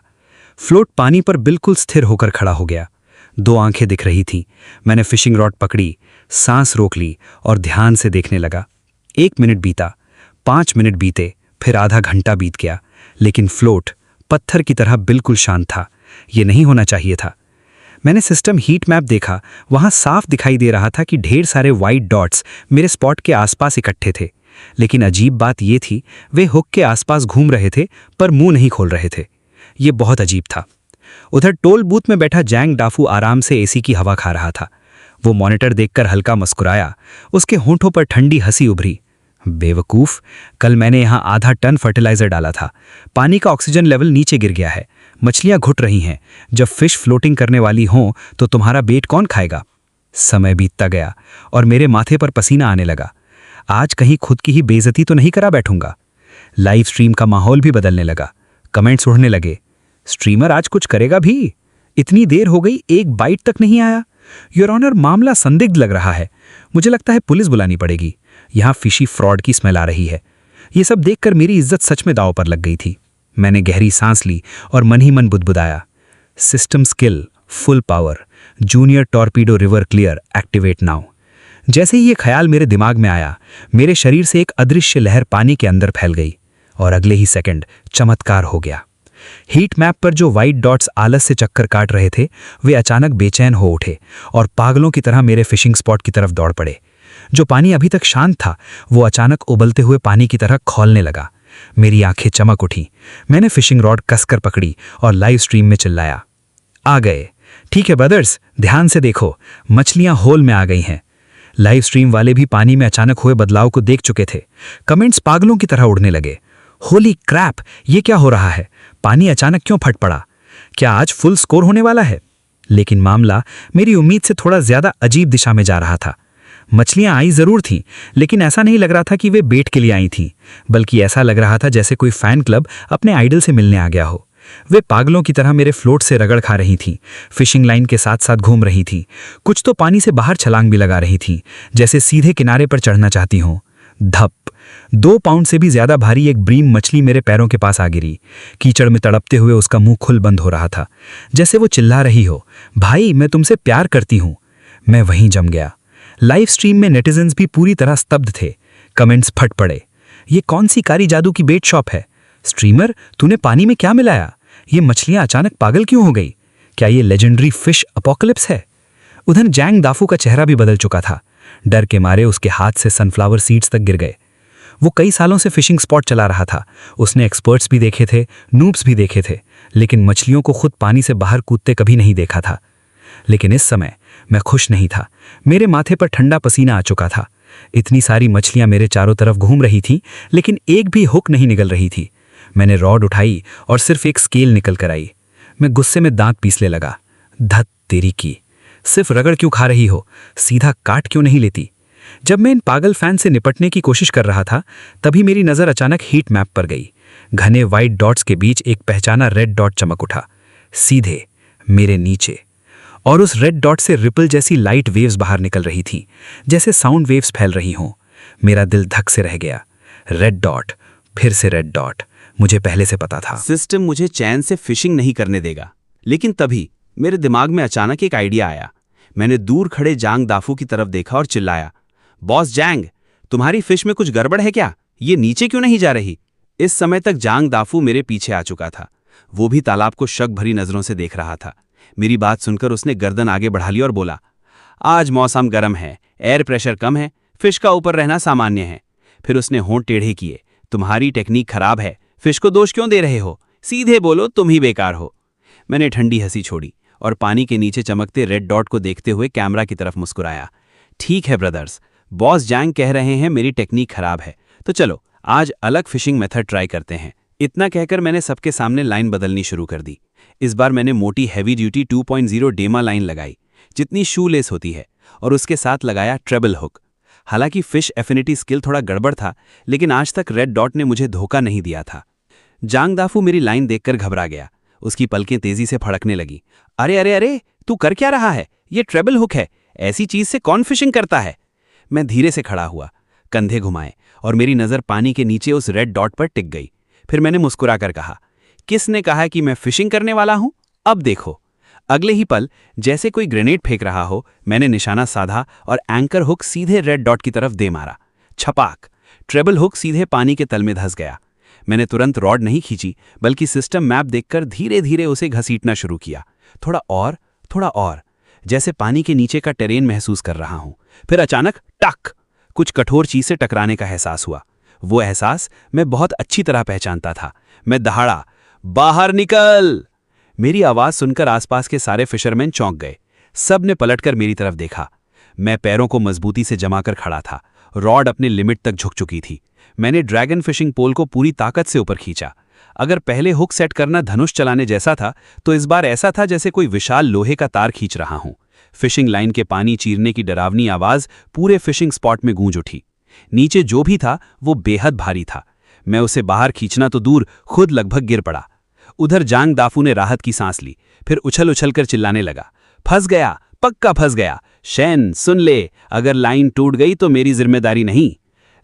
S4: फ्लोट पानी पर बिल्कुल स्थिर होकर खड़ा हो गया। 2 आंखें दिख रही थीं। मैंने फिशिंग रॉड पकड़ी, सांस रोक ली और ध्यान से देखने लगा। 1 मिनट बीता, 5 मिनट बीते, फिर आधा घंटा बीत गया, लेकिन फ्लोट पत्थर की तरह बिल्कुल शांत था। ये नहीं होना चाहिए था। मैंने सिस्टम हीट मैप देखा। वहां साफ दिखाई दे रहा था कि ढेर सारे वाइट डॉट्स मेरे स्पॉट के आसपास इकट्ठे थे। लेकिन अजीब बात यह थी, वे हुक के आसपास घूम रहे थे पर मुंह नहीं खोल रहे थे। ये बहुत अजीब था। उधर टोल बूथ में बैठा जैंग दाफू आराम से एसी की हवा खा रहा था। वो मॉनिटर देखकर हल्का मुस्कुराया। उसके होंठों पर ठंडी हंसी उभरी। बेवकूफ, कल मैंने यहां आधा टन फर्टिलाइजर डाला था। पानी का ऑक्सीजन लेवल नीचे गिर गया है। मछलियां घुट रही हैं। जब फिश फ्लोटिंग करने वाली हों तो तुम्हारा बेट कौन खाएगा? समय बीतता गया और मेरे माथे पर पसीना आने लगा। आज कहीं खुद की ही बेइज्जती तो नहीं करा बैठूंगा। लाइव स्ट्रीम का माहौल भी बदलने लगा। कमेंट्स उड़ने लगे, स्ट्रीमर आज कुछ करेगा भी? इतनी देर हो गई, एक बाइट तक नहीं आया। योर ऑनर, मामला संदिग्ध लग रहा है। मुझे लगता है पुलिस बुलानी पड़ेगी। यहां फिशी फ्रॉड की स्मेल आ रही है। ये सब देखकर मेरी इज्जत सच में दांव पर लग गई थी। मैंने गहरी सांस ली और मन ही मन बुदबुदाया, system skill full power, junior torpedo river clear, activate now. जैसे ही ये ख्याल मेरे दिमाग में आया, मेरे शरीर से एक अदृश्य लहर पानी के अंदर फैल गई और अगले ही सेकंड चमत्कार हो गया। हीट मैप पर जो वाइट डॉट्स आलस से चक्कर काट रहे थे, वे अचानक बेचैन हो उठे और पागलों की तरह मेरे फिशिंग स्पॉट की तरफ दौड़ पड़े। जो पानी अभी तक शांत था, वो अचानक उबलते हुए पानी की तरह खौलने लगा। मेरी आंखें चमक उठी। मैंने फिशिंग रॉड कसकर पकड़ी और लाइव स्ट्रीम में चिल्लाया, आ गए। ठीक है ब्रदर्स, ध्यान से देखो, मछलियां होल में आ गई हैं। लाइव स्ट्रीम वाले भी पानी में अचानक हुए बदलाव को देख चुके थे। कमेंट्स पागलों की तरह उड़ने लगे। होली क्रैप, ये क्या हो रहा है? पानी अचानक क्यों फट पड़ा? क्या आज फुल स्कोर होने वाला है? लेकिन मामला मेरी उम्मीद से थोड़ा ज्यादा अजीब दिशा में जा रहा था। मछलियां आई जरूर थीं, लेकिन ऐसा नहीं लग रहा था कि वे बेट के लिए आई थीं, बल्कि ऐसा लग रहा था जैसे कोई फैन क्लब अपने आइडल से मिलने आ गया हो। वे पागलों की तरह मेरे फ्लोट से रगड़ खा रही थीं, फिशिंग लाइन के साथ साथ घूम रही थीं। कुछ तो पानी से बाहर छलांग भी लगा रही थीं, जैसे सीधे किनारे पर चढ़ना चाहती हों। धप, 2 पाउंड से भी ज्यादा भारी एक ब्रीम मछली मेरे पैरों के पास आ गिरी। कीचड़ में तड़पते हुए उसका मुंह खुल बंद हो रहा था, जैसे वो चिल्ला रही हो, भाई मैं तुमसे प्यार करती हूं। मैं वहीं जम गया। लाइव स्ट्रीम में नेटिजन्स भी पूरी तरह स्तब्ध थे। कमेंट्स फट पड़े, ये कौन सी कारी जादू की बेट शॉप है? स्ट्रीमर, तूने पानी में क्या मिलाया? ये मछलियां अचानक पागल क्यों हो गई? क्या ये लेजेंडरी फिश अपोकलिप्स है? उधर जैंग दाफू का चेहरा भी बदल चुका था। डर के मारे उसके हाथ से सनफ्लावर सीड्स तक गिर गए। वो कई सालों से फिशिंग स्पॉट चला रहा था। उसने एक्सपर्ट्स भी देखे थे, नूब्स भी देखे थे, लेकिन मछलियों को खुद पानी से बाहर कूदते कभी नहीं देखा था। लेकिन इस समय मैं खुश नहीं था। मेरे माथे पर ठंडा पसीना आ चुका था। इतनी सारी मछलियां मेरे चारों तरफ घूम रही थीं, लेकिन एक भी हुक नहीं निकल रही थी। मैंने रॉड उठाई और सिर्फ एक स्केल निकल कर आई। मैं गुस्से में दांत पीसने लगा। धत तेरी की, सिर्फ रगड़ क्यों खा रही हो? सीधा काट क्यों नहीं लेती? जब मैं इन पागल फैन से निपटने की कोशिश कर रहा था, तभी मेरी नजर अचानक हीट मैप पर गई। घने वाइट डॉट्स के बीच एक पहचाना रेड डॉट चमक उठा, सीधे मेरे नीचे।
S3: और उस रेड डॉट से रिपल जैसी लाइट वेव्स बाहर निकल रही थी, जैसे साउंड वेव्स फैल रही हों। मेरा दिल धक से रह गया। रेड डॉट, फिर से रेड डॉट। मुझे पहले से पता था।
S2: सिस्टम मुझे चैन से फिशिंग नहीं करने देगा। लेकिन तभी मेरे दिमाग में अचानक एक आइडिया आया। मैंने दूर खड़े जांग दाफू की तरफ देखा और चिल्लाया, बॉस जैंग, तुम्हारी फिश में कुछ गड़बड़ है क्या? ये नीचे क्यों नहीं जा रही? इस समय तक जांग दाफू मेरे पीछे आ चुका था। वो भी तालाब को शक भरी नजरों से देख रहा था। मेरी बात सुनकर उसने गर्दन आगे बढ़ा ली और बोला, आज मौसम गर्म है, एयर प्रेशर कम है, फिश का ऊपर रहना सामान्य है। फिर उसने होंठ टेढ़े किए, तुम्हारी टेक्निक खराब है, फिश को दोष क्यों दे रहे हो? सीधे बोलो, तुम ही बेकार हो। मैंने ठंडी हंसी छोड़ी और पानी के नीचे चमकते रेड डॉट को देखते हुए कैमरा की तरफ मुस्कुराया। ठीक है ब्रदर्स, बॉस जैंग कह रहे हैं मेरी टेक्निक खराब है, तो चलो आज अलग फिशिंग मेथड ट्राई करते हैं। इतना कहकर मैंने सबके सामने लाइन बदलनी शुरू कर दी। इस बार मैंने मोटी हैवी ड्यूटी 2.0 डेमा लाइन लगाई, जितनी शू लेस होती है, और उसके साथ लगाया ट्रेबल हुक। हालांकि फिश एफिनिटी स्किल थोड़ा गड़बड़ था, लेकिन आज तक रेड डॉट ने मुझे धोखा नहीं दिया था। जांग दाफू मेरी लाइन देखकर घबरा गया। उसकी पलकें तेजी से फड़कने लगी। अरे अरे अरे, तू कर क्या रहा है? ये ट्रेबल हुक है, ऐसी चीज से कौन फिशिंग करता है? मैं धीरे से खड़ा हुआ, कंधे घुमाए, और मेरी नजर पानी के नीचे उस रेड डॉट पर टिक गई। फिर मैंने मुस्कुराकर कहा, किसने कहा कि मैं फिशिंग करने वाला हूं? अब देखो। अगले ही पल जैसे कोई ग्रेनेड फेंक रहा हो, मैंने निशाना साधा और एंकर हुक सीधे रेड डॉट की तरफ दे मारा। छपाक! ट्रेबल हुक सीधे पानी के तल में धंस गया। मैंने तुरंत रॉड नहीं खींची, बल्कि सिस्टम मैप देखकर धीरे धीरे उसे घसीटना शुरू किया। थोड़ा और, जैसे पानी के नीचे का टेरेन महसूस कर रहा हूं। फिर अचानक टक! कुछ कठोर चीज से टकराने का एहसास हुआ। वो एहसास मैं बहुत अच्छी तरह पहचानता था। मैं दहाड़ा, बाहर निकल! मेरी आवाज सुनकर आसपास के सारे फिशरमैन चौंक गए। सब ने पलटकर मेरी तरफ देखा। मैं पैरों को मजबूती से जमाकर खड़ा था। रॉड अपने लिमिट तक झुक चुकी थी। मैंने ड्रैगन फिशिंग पोल को पूरी ताकत से ऊपर खींचा। अगर पहले हुक सेट करना धनुष चलाने जैसा था, तो इस बार ऐसा था जैसे कोई विशाल लोहे का तार खींच रहा हूं। फिशिंग लाइन के पानी चीरने की डरावनी आवाज पूरे फिशिंग स्पॉट में गूंज उठी। नीचे जो भी था वो बेहद भारी था। मैं उसे बाहर खींचना तो दूर, खुद लगभग गिर पड़ा। उधर जांग दाफू ने राहत की सांस ली, फिर उछल उछल कर चिल्लाने लगा, फंस गया, पक्का फंस गया। शैन सुन ले, अगर लाइन टूट गई तो मेरी जिम्मेदारी नहीं।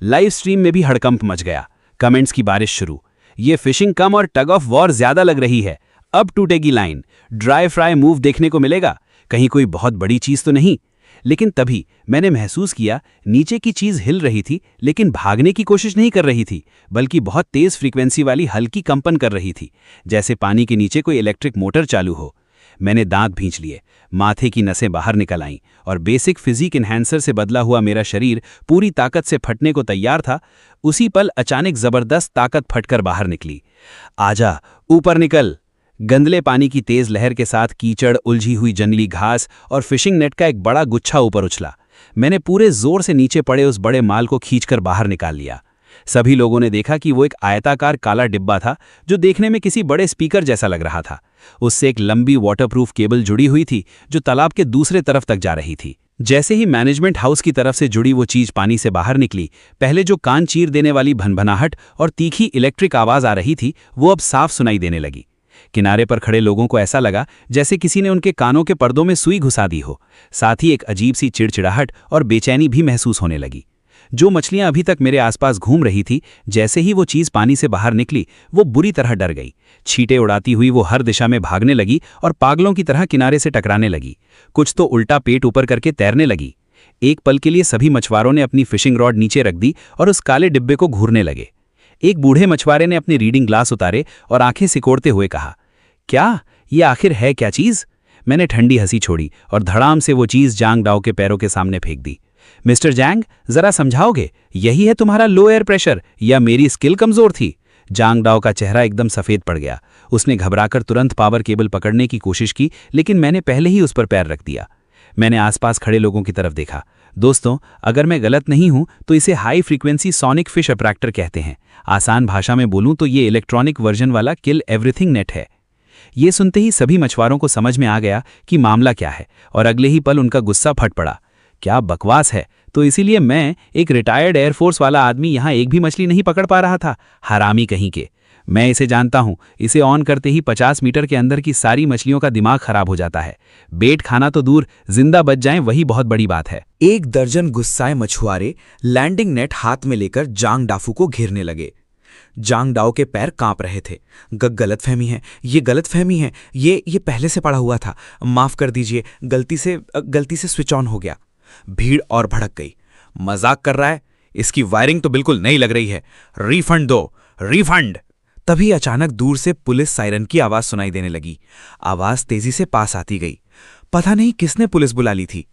S2: लाइव स्ट्रीम में भी हड़कंप मच गया। कमेंट्स की बारिश शुरू। ये फिशिंग कम और टग ऑफ वॉर ज्यादा लग रही है। अब टूटेगी लाइन, ड्राई फ्राई मूव देखने को मिलेगा। कहीं कोई बहुत बड़ी चीज तो नहीं? लेकिन तभी मैंने महसूस किया नीचे की चीज हिल रही थी, लेकिन भागने की कोशिश नहीं कर रही थी, बल्कि बहुत तेज फ्रीक्वेंसी वाली हल्की कंपन कर रही थी, जैसे पानी के नीचे कोई इलेक्ट्रिक मोटर चालू हो। मैंने दांत भींच लिए, माथे की नसें बाहर निकल आईं और बेसिक फिजिक इन्हेंसर से बदला हुआ मेरा शरीर पूरी ताकत से फटने को तैयार था। उसी पल अचानक जबरदस्त ताकत फटकर बाहर निकली। आजा, ऊपर निकल! गंदले पानी की तेज लहर के साथ कीचड़, उलझी हुई जंगली घास और फिशिंग नेट का एक बड़ा गुच्छा ऊपर उछला। मैंने पूरे जोर से नीचे पड़े उस बड़े माल को खींचकर बाहर निकाल लिया। सभी लोगों ने देखा कि वो एक आयताकार काला डिब्बा था, जो देखने में किसी बड़े स्पीकर जैसा लग रहा था। उससे एक लंबी वाटरप्रूफ केबल जुड़ी हुई थी, जो तालाब के दूसरे तरफ तक जा रही थी। जैसे ही मैनेजमेंट हाउस की तरफ से जुड़ी वो चीज पानी से बाहर निकली, पहले जो कान चीर देने वाली भनभनाहट और तीखी इलेक्ट्रिक आवाज आ रही थी, वो अब साफ सुनाई देने लगी। किनारे पर खड़े लोगों को ऐसा लगा जैसे किसी ने उनके कानों के पर्दों में सुई घुसा दी हो। साथ ही एक अजीब सी चिड़चिड़ाहट और बेचैनी भी महसूस होने लगी। जो मछलियां अभी तक मेरे आसपास घूम रही थी, जैसे ही वो चीज पानी से बाहर निकली, वो बुरी तरह डर गई। छींटे उड़ाती हुई वो हर दिशा में भागने लगी और पागलों की तरह किनारे से टकराने लगी। कुछ तो उल्टा पेट ऊपर करके तैरने लगी। एक पल के लिए सभी मछुआरों ने अपनी फिशिंग रॉड नीचे रख दी और उस काले डिब्बे को घूरने लगे। एक बूढ़े मछुआरे ने अपने रीडिंग ग्लास उतारे और आंखें सिकोड़ते हुए कहा, क्या ये आखिर है क्या चीज? मैंने ठंडी हंसी छोड़ी और धड़ाम से वो चीज जांग दाओ के पैरों के सामने फेंक दी। मिस्टर जैंग, जरा समझाओगे, यही है तुम्हारा लो एयर प्रेशर या मेरी स्किल कमजोर थी? जांग दाओ का चेहरा एकदम सफेद पड़ गया। उसने घबराकर तुरंत पावर केबल पकड़ने की कोशिश की, लेकिन मैंने पहले ही उस पर पैर रख दिया। मैंने आसपास खड़े लोगों की तरफ देखा। दोस्तों, अगर मैं गलत नहीं हूं तो इसे high frequency sonic fish attractor कहते हैं। आसान भाषा में बोलूं तो ये इलेक्ट्रॉनिक वर्जन वाला किल एवरीथिंग नेट है। ये सुनते ही सभी मछुआरों को समझ में आ गया कि मामला क्या है, और अगले ही पल उनका गुस्सा फट पड़ा। क्या बकवास है! तो इसीलिए मैं, एक रिटायर्ड एयरफोर्स वाला आदमी, यहाँ एक भी मछली नहीं पकड़ पा रहा था? हरामी कहीं के! मैं इसे जानता हूं, इसे ऑन करते ही 50 मीटर के अंदर की सारी मछलियों का दिमाग खराब हो जाता है। बेट खाना तो दूर, जिंदा बच जाएं वही बहुत बड़ी बात है।
S1: 1 दर्जन गुस्साए मछुआरे लैंडिंग नेट हाथ में लेकर जांग डाफू को घेरने लगे। जांग डाओ के पैर कांप रहे थे। गलतफहमी है, ये गलतफहमी है, ये पहले से पड़ा हुआ था, माफ कर दीजिए, गलती से स्विच ऑन हो गया। भीड़ और भड़क गई। मजाक कर रहा है, इसकी वायरिंग तो बिल्कुल नई लग रही है, रिफंड दो, रिफंड। तभी अचानक दूर से पुलिस सायरन की आवाज सुनाई देने लगी। आवाज तेजी से पास आती गई। पता नहीं किसने पुलिस बुला ली थी।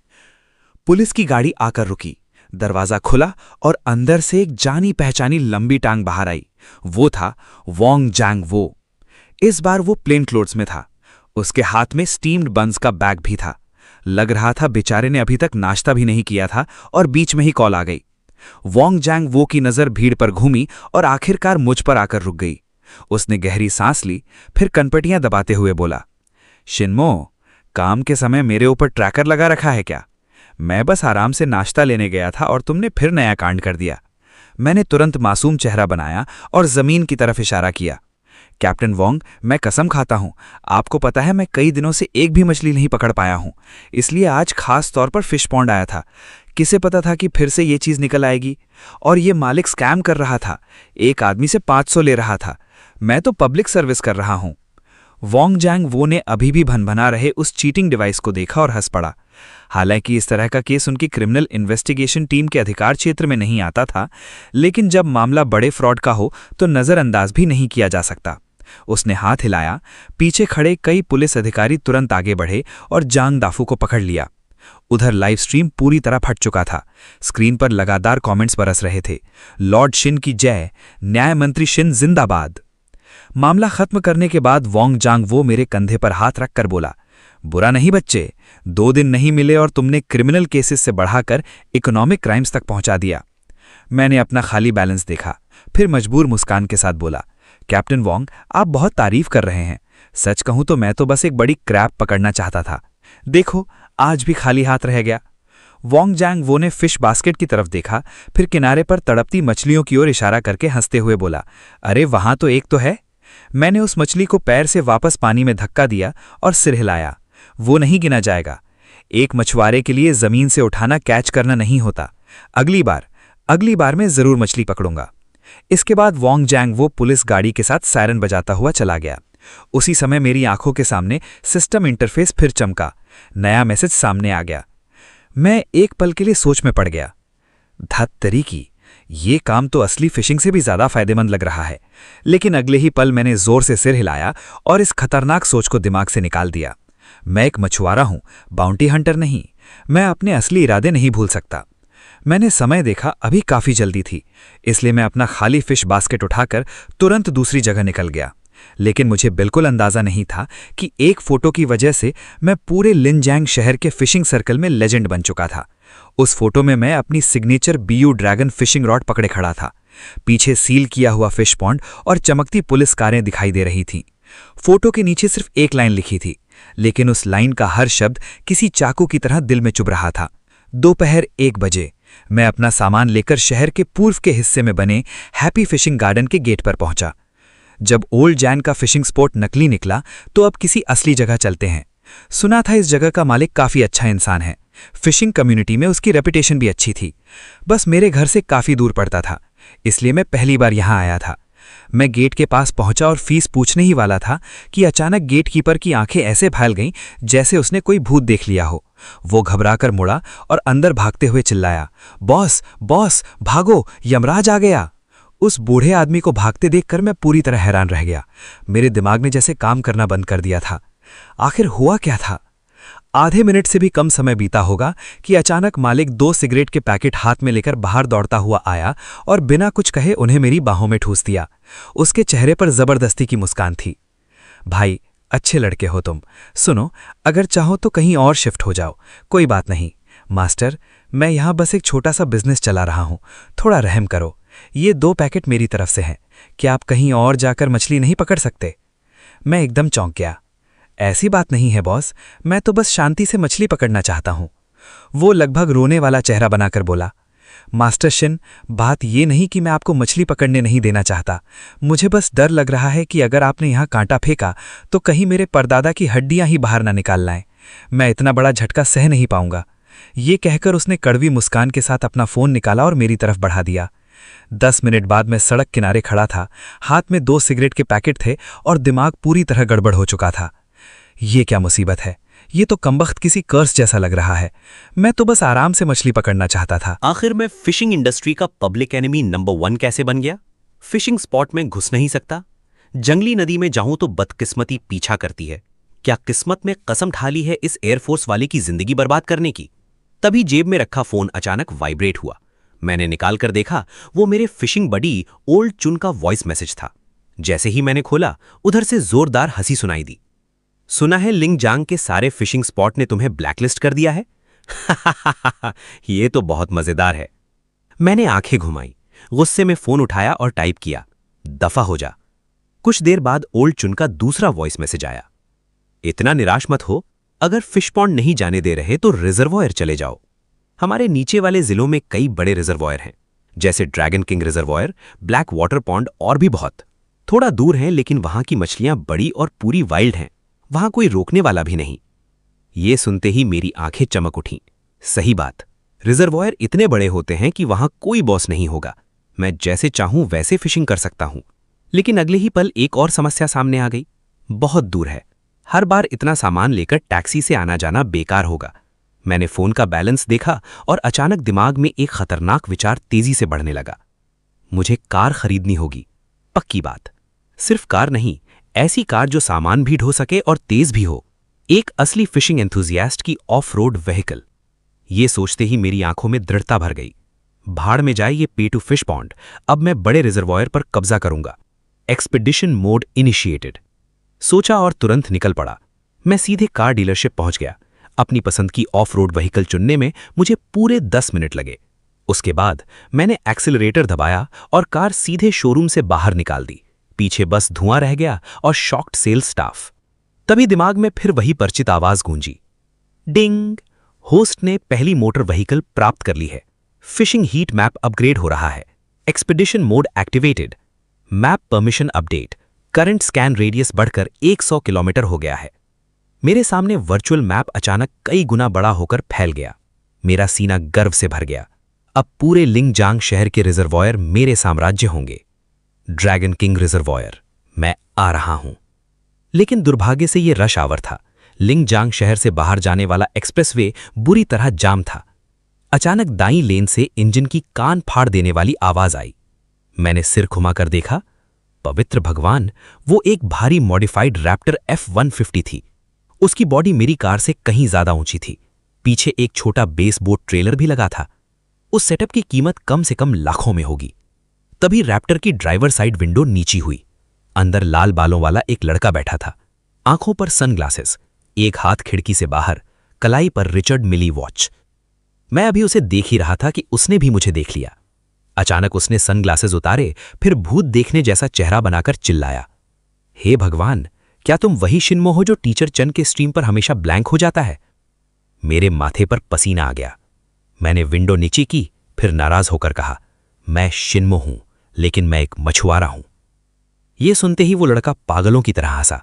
S1: पुलिस की गाड़ी आकर रुकी, दरवाजा खुला और अंदर से एक जानी पहचानी लंबी टांग बाहर आई। वो था वोंग जैंग वो। इस बार वो प्लेन क्लोथ्स में था। उसके हाथ में स्टीम्ड बंस का बैग भी था। लग रहा था बेचारे ने अभी तक नाश्ता भी नहीं किया था और बीच में ही कॉल आ गई। वोंग जैंग वो की नजर भीड़ पर घूमी और आखिरकार मुझ पर आकर रुक गई। उसने गहरी सांस ली, फिर कनपटियां दबाते हुए बोला, शिन्मो, काम के समय मेरे ऊपर ट्रैकर लगा रखा है क्या? मैं बस आराम से नाश्ता लेने गया था और तुमने फिर नया कांड कर दिया। मैंने तुरंत मासूम चेहरा बनाया और जमीन की तरफ इशारा किया। कैप्टन वोंग, मैं कसम खाता हूं, आपको पता है मैं कई दिनों से एक भी मछली नहीं पकड़ पाया हूं, इसलिए आज खास तौर पर फिश पॉन्ड आया था। किसे पता था कि फिर से ये चीज निकल आएगी? और ये मालिक स्कैम कर रहा था, एक आदमी से 500 ले रहा था। मैं तो पब्लिक सर्विस कर रहा हूं। वोंग जैंग वो ने अभी भी भनभना रहे उस चीटिंग डिवाइस को देखा और हंस पड़ा। हालांकि इस तरह का केस उनकी क्रिमिनल इन्वेस्टिगेशन टीम के अधिकार क्षेत्र में नहीं आता था, लेकिन जब मामला बड़े फ्रॉड का हो तो नजरअंदाज भी नहीं किया जा सकता। उसने हाथ हिलाया। पीछे खड़े कई पुलिस अधिकारी तुरंत आगे बढ़े और जांग दाफू को पकड़ लिया। उधर लाइव स्ट्रीम पूरी तरह फट चुका था। स्क्रीन पर लगातार कमेंट्स बरस रहे थे, लॉर्ड शिन की जय, न्याय मंत्री शिन जिंदाबाद। मामला खत्म करने के बाद वोंग जांग वो मेरे कंधे पर हाथ रखकर बोला, बुरा नहीं बच्चे, 2 दिन नहीं मिले और तुमने क्रिमिनल केसेस से बढ़ाकर इकोनॉमिक क्राइम्स तक पहुंचा दिया। मैंने अपना खाली बैलेंस देखा, फिर मजबूर मुस्कान के साथ बोला, कैप्टन वोंग, आप बहुत तारीफ कर रहे हैं। सच कहूं तो मैं तो बस एक बड़ी क्रैब पकड़ना चाहता था। देखो, आज भी खाली हाथ रह गया। वोंग जैंग वो ने फिश बास्केट की तरफ देखा, फिर किनारे पर तड़पती मछलियों की ओर इशारा करके हंसते हुए बोला, अरे वहां तो एक तो है। मैंने उस मछली को पैर से वापस पानी में धक्का दिया और सिर हिलाया। वो नहीं गिना जाएगा। एक मछुआरे के लिए जमीन से उठाना कैच करना नहीं होता। अगली बार मैं जरूर मछली पकड़ूंगा। इसके बाद वोंग जैंग वो पुलिस गाड़ी के साथ सायरन बजाता हुआ चला गया। उसी समय मेरी आंखों के सामने सिस्टम इंटरफेस फिर चमका। नया मैसेज सामने आ गया। मैं एक पल के लिए सोच में पड़ गया। धत्तरी की, ये काम तो असली फिशिंग से भी ज्यादा फायदेमंद लग रहा है। लेकिन अगले ही पल मैंने जोर से सिर हिलाया और इस खतरनाक सोच को दिमाग से निकाल दिया। मैं एक मछुआरा हूं, बाउंटी हंटर नहीं। मैं अपने असली इरादे नहीं भूल सकता। मैंने समय देखा, अभी काफी जल्दी थी, इसलिए मैं अपना खाली फिश बास्केट उठाकर तुरंत दूसरी जगह निकल गया। लेकिन मुझे बिल्कुल अंदाजा नहीं था कि एक फोटो की वजह से मैं पूरे लिनजैंग शहर के फिशिंग सर्कल में लेजेंड बन चुका था। उस फोटो में मैं अपनी signature BU dragon fishing rod पकड़े खड़ा था। पीछे सील किया हुआ फिश पॉन्ड और चमकती पुलिस कारें दिखाई दे रही थीं। फोटो के नीचे सिर्फ एक लाइन लिखी थी, लेकिन उस लाइन का हर शब्द किसी चाकू की तरह दिल में चुभ रहा था। दोपहर 1 बजे मैं अपना सामान लेकर शहर के पूर्व के हिस्से में बने हैप्पी फिशिंग गार्डन के गेट पर पहुंचा। जब ओल्ड जैन का फिशिंग स्पॉट नकली निकला तो अब किसी असली जगह चलते हैं। सुना था इस जगह का मालिक काफी अच्छा इंसान है। फिशिंग कम्युनिटी में उसकी रेपुटेशन भी अच्छी थी। बस मेरे घर से काफी दूर पड़ता था, इसलिए मैं पहली बार यहां आया था। मैं गेट के पास पहुंचा और फीस पूछने ही वाला था कि अचानक गेटकीपर की आंखें ऐसे फैल गईं जैसे उसने कोई भूत देख लिया हो। वो घबराकर मुड़ा और अंदर भागते हुए चिल्लाया, बॉस बॉस भागो, यमराज आ गया। उस बूढ़े आदमी को भागते देखकर मैं पूरी तरह हैरान रह गया। मेरे दिमाग ने जैसे काम करना बंद कर दिया था। आखिर हुआ क्या था? आधे मिनट से भी कम समय बीता होगा कि अचानक मालिक 2 सिगरेट के पैकेट हाथ में लेकर बाहर दौड़ता हुआ आया और बिना कुछ कहे उन्हें मेरी बाहों में ठूस दिया। उसके चेहरे पर जबरदस्ती की मुस्कान थी। भाई, अच्छे लड़के हो तुम। सुनो, अगर चाहो तो कहीं और शिफ्ट हो जाओ, कोई बात नहीं। मास्टर, मैं यहां बस एक छोटा सा बिजनेस चला रहा हूं, थोड़ा रहम करो। ये 2 पैकेट मेरी तरफ से हैं। क्या आप कहीं और जाकर मछली नहीं पकड़ सकते? मैं एकदम चौंक गया। ऐसी बात नहीं है बॉस, मैं तो बस शांति से मछली पकड़ना चाहता हूं। वो लगभग रोने वाला चेहरा बनाकर बोला,
S3: मास्टर शिन, बात ये नहीं कि मैं आपको मछली पकड़ने नहीं देना चाहता। मुझे बस डर लग रहा है कि अगर आपने यहाँ कांटा फेंका तो कहीं मेरे परदादा की हड्डियां ही बाहर ना निकाल लाएं। मैं इतना बड़ा झटका सह नहीं पाऊंगा। ये कहकर उसने कड़वी मुस्कान के साथ अपना फोन निकाला और मेरी तरफ बढ़ा दिया। 10 मिनट बाद मैं सड़क किनारे खड़ा था। हाथ में 2 सिगरेट के पैकेट थे और दिमाग पूरी तरह गड़बड़ हो चुका था। ये क्या मुसीबत है? ये तो कमबख्त किसी कर्स जैसा लग रहा है। मैं तो बस आराम से मछली पकड़ना चाहता था।
S5: आखिर में फिशिंग इंडस्ट्री का पब्लिक एनिमी नंबर 1 कैसे बन गया? फिशिंग स्पॉट में घुस नहीं सकता, जंगली नदी में जाऊं तो बदकिस्मती पीछा करती है। क्या किस्मत में कसम ढाली है इस एयरफोर्स वाले की जिंदगी बर्बाद करने की? तभी जेब में रखा फोन अचानक वाइब्रेट हुआ। मैंने निकाल कर देखा, वो मेरे फिशिंग बडी ओल्ड चुन का वॉइस मैसेज था। जैसे ही मैंने खोला, उधर से जोरदार हंसी सुनाई दी। सुना है लिंगजांग के सारे फिशिंग स्पॉट ने तुम्हें ब्लैकलिस्ट कर दिया है? ये तो बहुत मजेदार है। मैंने आंखें घुमाई, गुस्से में फोन उठाया और टाइप किया, दफा हो जा। कुछ देर बाद ओल्ड चुन का दूसरा वॉइस मैसेज आया। इतना निराश मत हो, अगर फिश पॉन्ड नहीं जाने दे रहे तो रिजर्वॉयर चले जाओ। हमारे नीचे वाले जिलों में कई बड़े रिजर्वॉयर हैं, जैसे dragon king reservoir, black water pond और भी बहुत। थोड़ा दूर हैं, लेकिन वहां की मछलियां बड़ी और पूरी वाइल्ड हैं। वहां कोई रोकने वाला भी नहीं। ये सुनते ही मेरी आंखें चमक उठीं। सही बात, रिजर्वॉयर इतने बड़े होते हैं कि वहां कोई बॉस नहीं होगा। मैं जैसे चाहूं वैसे फिशिंग कर सकता हूं। लेकिन अगले ही पल एक और समस्या सामने आ गई। बहुत दूर है, हर बार इतना सामान लेकर टैक्सी से आना जाना बेकार होगा। मैंने फोन का बैलेंस देखा और अचानक दिमाग में एक खतरनाक विचार तेजी से बढ़ने लगा। मुझे कार खरीदनी होगी। पक्की बात, सिर्फ कार नहीं, ऐसी कार जो सामान भी ढो सके और तेज भी हो। एक असली फिशिंग एंथुजियास्ट की ऑफ रोड व्हीकल। ये सोचते ही मेरी आंखों में दृढ़ता भर गई। भाड़ में जाए ये पे टू फिश पॉन्ड, अब मैं बड़े रिजर्वॉयर पर कब्जा करूंगा। एक्सपेडिशन मोड इनिशिएटेड, सोचा और तुरंत निकल पड़ा। मैं सीधे कार डीलरशिप पहुंच गया। अपनी पसंद की ऑफ रोड व्हीकल चुनने में मुझे पूरे 10 मिनट लगे। उसके बाद मैंने एक्सीलरेटर दबाया और कार सीधे शोरूम से बाहर निकाल दी। पीछे बस धुआं रह गया और शॉक्ड सेल्स स्टाफ। तभी दिमाग में फिर वही परिचित आवाज गूंजी, डिंग। होस्ट ने पहली मोटर व्हीकल प्राप्त कर ली है। फिशिंग हीट मैप अपग्रेड हो रहा है। Expedition mode activated. Map permission update. Current scan radius बढ़कर 100 किलोमीटर हो गया है। मेरे सामने वर्चुअल मैप अचानक कई गुना बड़ा होकर फैल गया। मेरा सीना गर्व से भर गया। अब पूरे लिंगजांग शहर के रिजर्वॉयर मेरे साम्राज्य होंगे। ड्रैगन किंग रिजर्वॉयर, मैं आ रहा हूं। लेकिन दुर्भाग्य से यह रश आवर था। लिंगजांग शहर से बाहर जाने वाला एक्सप्रेसवे बुरी तरह जाम था। अचानक दाईं लेन से इंजन की कान फाड़ देने वाली आवाज आई। मैंने सिर घुमाकर देखा। पवित्र भगवान, वो एक भारी मॉडिफाइड रैप्टर F-150 थी। उसकी बॉडी मेरी कार से कहीं ज्यादा ऊंची थी। पीछे एक छोटा बेस बोट ट्रेलर भी लगा था। उस सेटअप की कीमत कम से कम लाखों में होगी। तभी रैप्टर की ड्राइवर साइड विंडो नीची हुई। अंदर लाल बालों वाला एक लड़का बैठा था, आंखों पर सनग्लासेस, एक हाथ खिड़की से बाहर, कलाई पर रिचर्ड मिली वॉच। मैं अभी उसे देख ही रहा था कि उसने भी मुझे देख लिया। अचानक उसने सनग्लासेस उतारे, फिर भूत देखने जैसा चेहरा बनाकर चिल्लाया, हे भगवान, क्या तुम वही शिन्मो हो जो टीचर चन के स्ट्रीम पर हमेशा ब्लैंक हो जाता है? मेरे माथे पर पसीना आ गया। मैंने विंडो नीची की, फिर नाराज होकर कहा, मैं शिन्मो हूं, लेकिन मैं एक मछुआरा हूं। यह सुनते ही वो लड़का पागलों की तरह हंसा।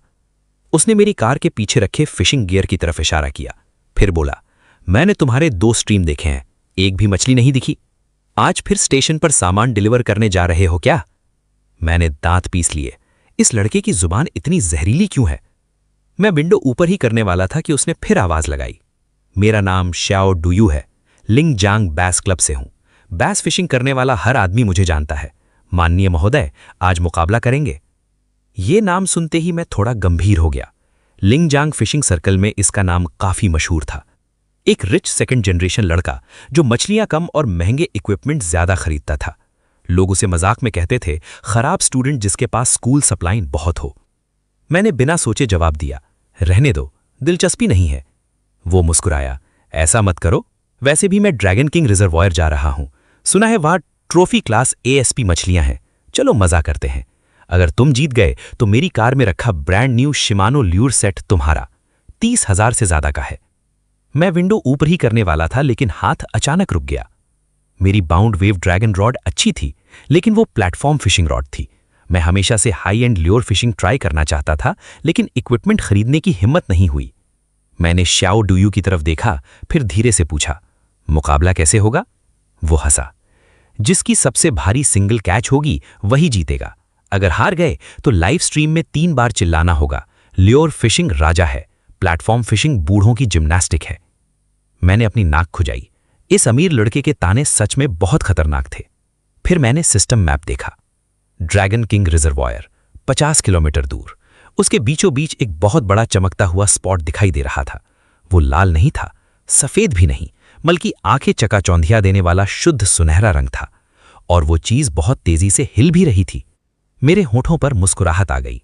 S5: उसने मेरी कार के पीछे रखे फिशिंग गियर की तरफ इशारा किया, फिर बोला, मैंने तुम्हारे 2 स्ट्रीम देखे हैं, एक भी मछली नहीं दिखी। आज फिर स्टेशन पर सामान डिलीवर करने जा रहे हो क्या? मैंने दांत पीस लिए। इस लड़के की जुबान इतनी जहरीली क्यों है? मैं विंडो ऊपर ही करने वाला था कि उसने फिर आवाज लगाई, मेरा नाम श्याओ डुयू है, लिंगजांग बैस क्लब से हूं। बैस फिशिंग करने वाला हर आदमी मुझे जानता है। माननीय महोदय, आज मुकाबला करेंगे। ये नाम सुनते ही मैं थोड़ा गंभीर हो गया। लिंगजांग फिशिंग सर्कल में इसका नाम काफी मशहूर था। एक रिच सेकंड जनरेशन लड़का जो मछलियां कम और महंगे इक्विपमेंट ज्यादा खरीदता था। लोग उसे मजाक में कहते थे, खराब स्टूडेंट जिसके पास स्कूल सप्लाई बहुत हो। मैंने बिना सोचे जवाब दिया, रहने दो, दिलचस्पी नहीं है। वो मुस्कुराया, ऐसा मत करो, वैसे भी मैं ड्रैगन किंग रिजर्वॉयर जा रहा हूं। सुना है वहां ट्रॉफी क्लास ASP मछलियां हैं, चलो मजा करते हैं। अगर तुम जीत गए तो मेरी कार में रखा brand new Shimano lure set तुम्हारा, 30,000 से ज्यादा का है। मैं विंडो ऊपर ही करने वाला था, लेकिन हाथ अचानक रुक गया। मेरी बाउंड वेव ड्रैगन रॉड अच्छी थी, लेकिन वो प्लेटफॉर्म फिशिंग रॉड थी। मैं हमेशा से high and lure fishing try करना चाहता था, लेकिन इक्विपमेंट खरीदने की हिम्मत नहीं हुई। मैंने श्याओ डुयू की तरफ देखा, फिर धीरे से पूछा, मुकाबला कैसे होगा? वो हंसा। जिसकी सबसे भारी सिंगल कैच होगी वही जीतेगा। अगर हार गए तो लाइव स्ट्रीम में 3 बार चिल्लाना होगा, ल्योर फिशिंग राजा है, प्लेटफॉर्म फिशिंग बूढ़ों की जिम्नास्टिक है। मैंने अपनी नाक खुजाई। इस अमीर लड़के के ताने सच में बहुत खतरनाक थे। फिर मैंने सिस्टम मैप देखा। ड्रैगन किंग रिजर्वायर 50 किलोमीटर दूर, उसके बीचों बीच एक बहुत बड़ा चमकता हुआ स्पॉट दिखाई दे रहा था। वो लाल नहीं था, सफेद भी नहीं, बल्कि आंखें चकाचौंधिया देने वाला शुद्ध सुनहरा रंग था, और वो चीज बहुत तेजी से हिल भी रही थी। मेरे होठों पर मुस्कुराहट आ गई।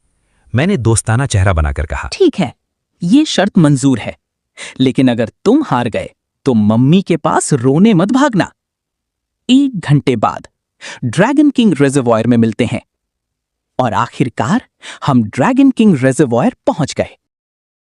S5: मैंने दोस्ताना चेहरा बनाकर कहा,
S6: ठीक है, ये शर्त मंजूर है, लेकिन अगर तुम हार गए तो मम्मी के पास रोने मत भागना। 1 घंटे बाद ड्रैगन किंग रिजर्वायर में मिलते हैं। और आखिरकार हम ड्रैगन किंग रिजर्वायर पहुंच गए।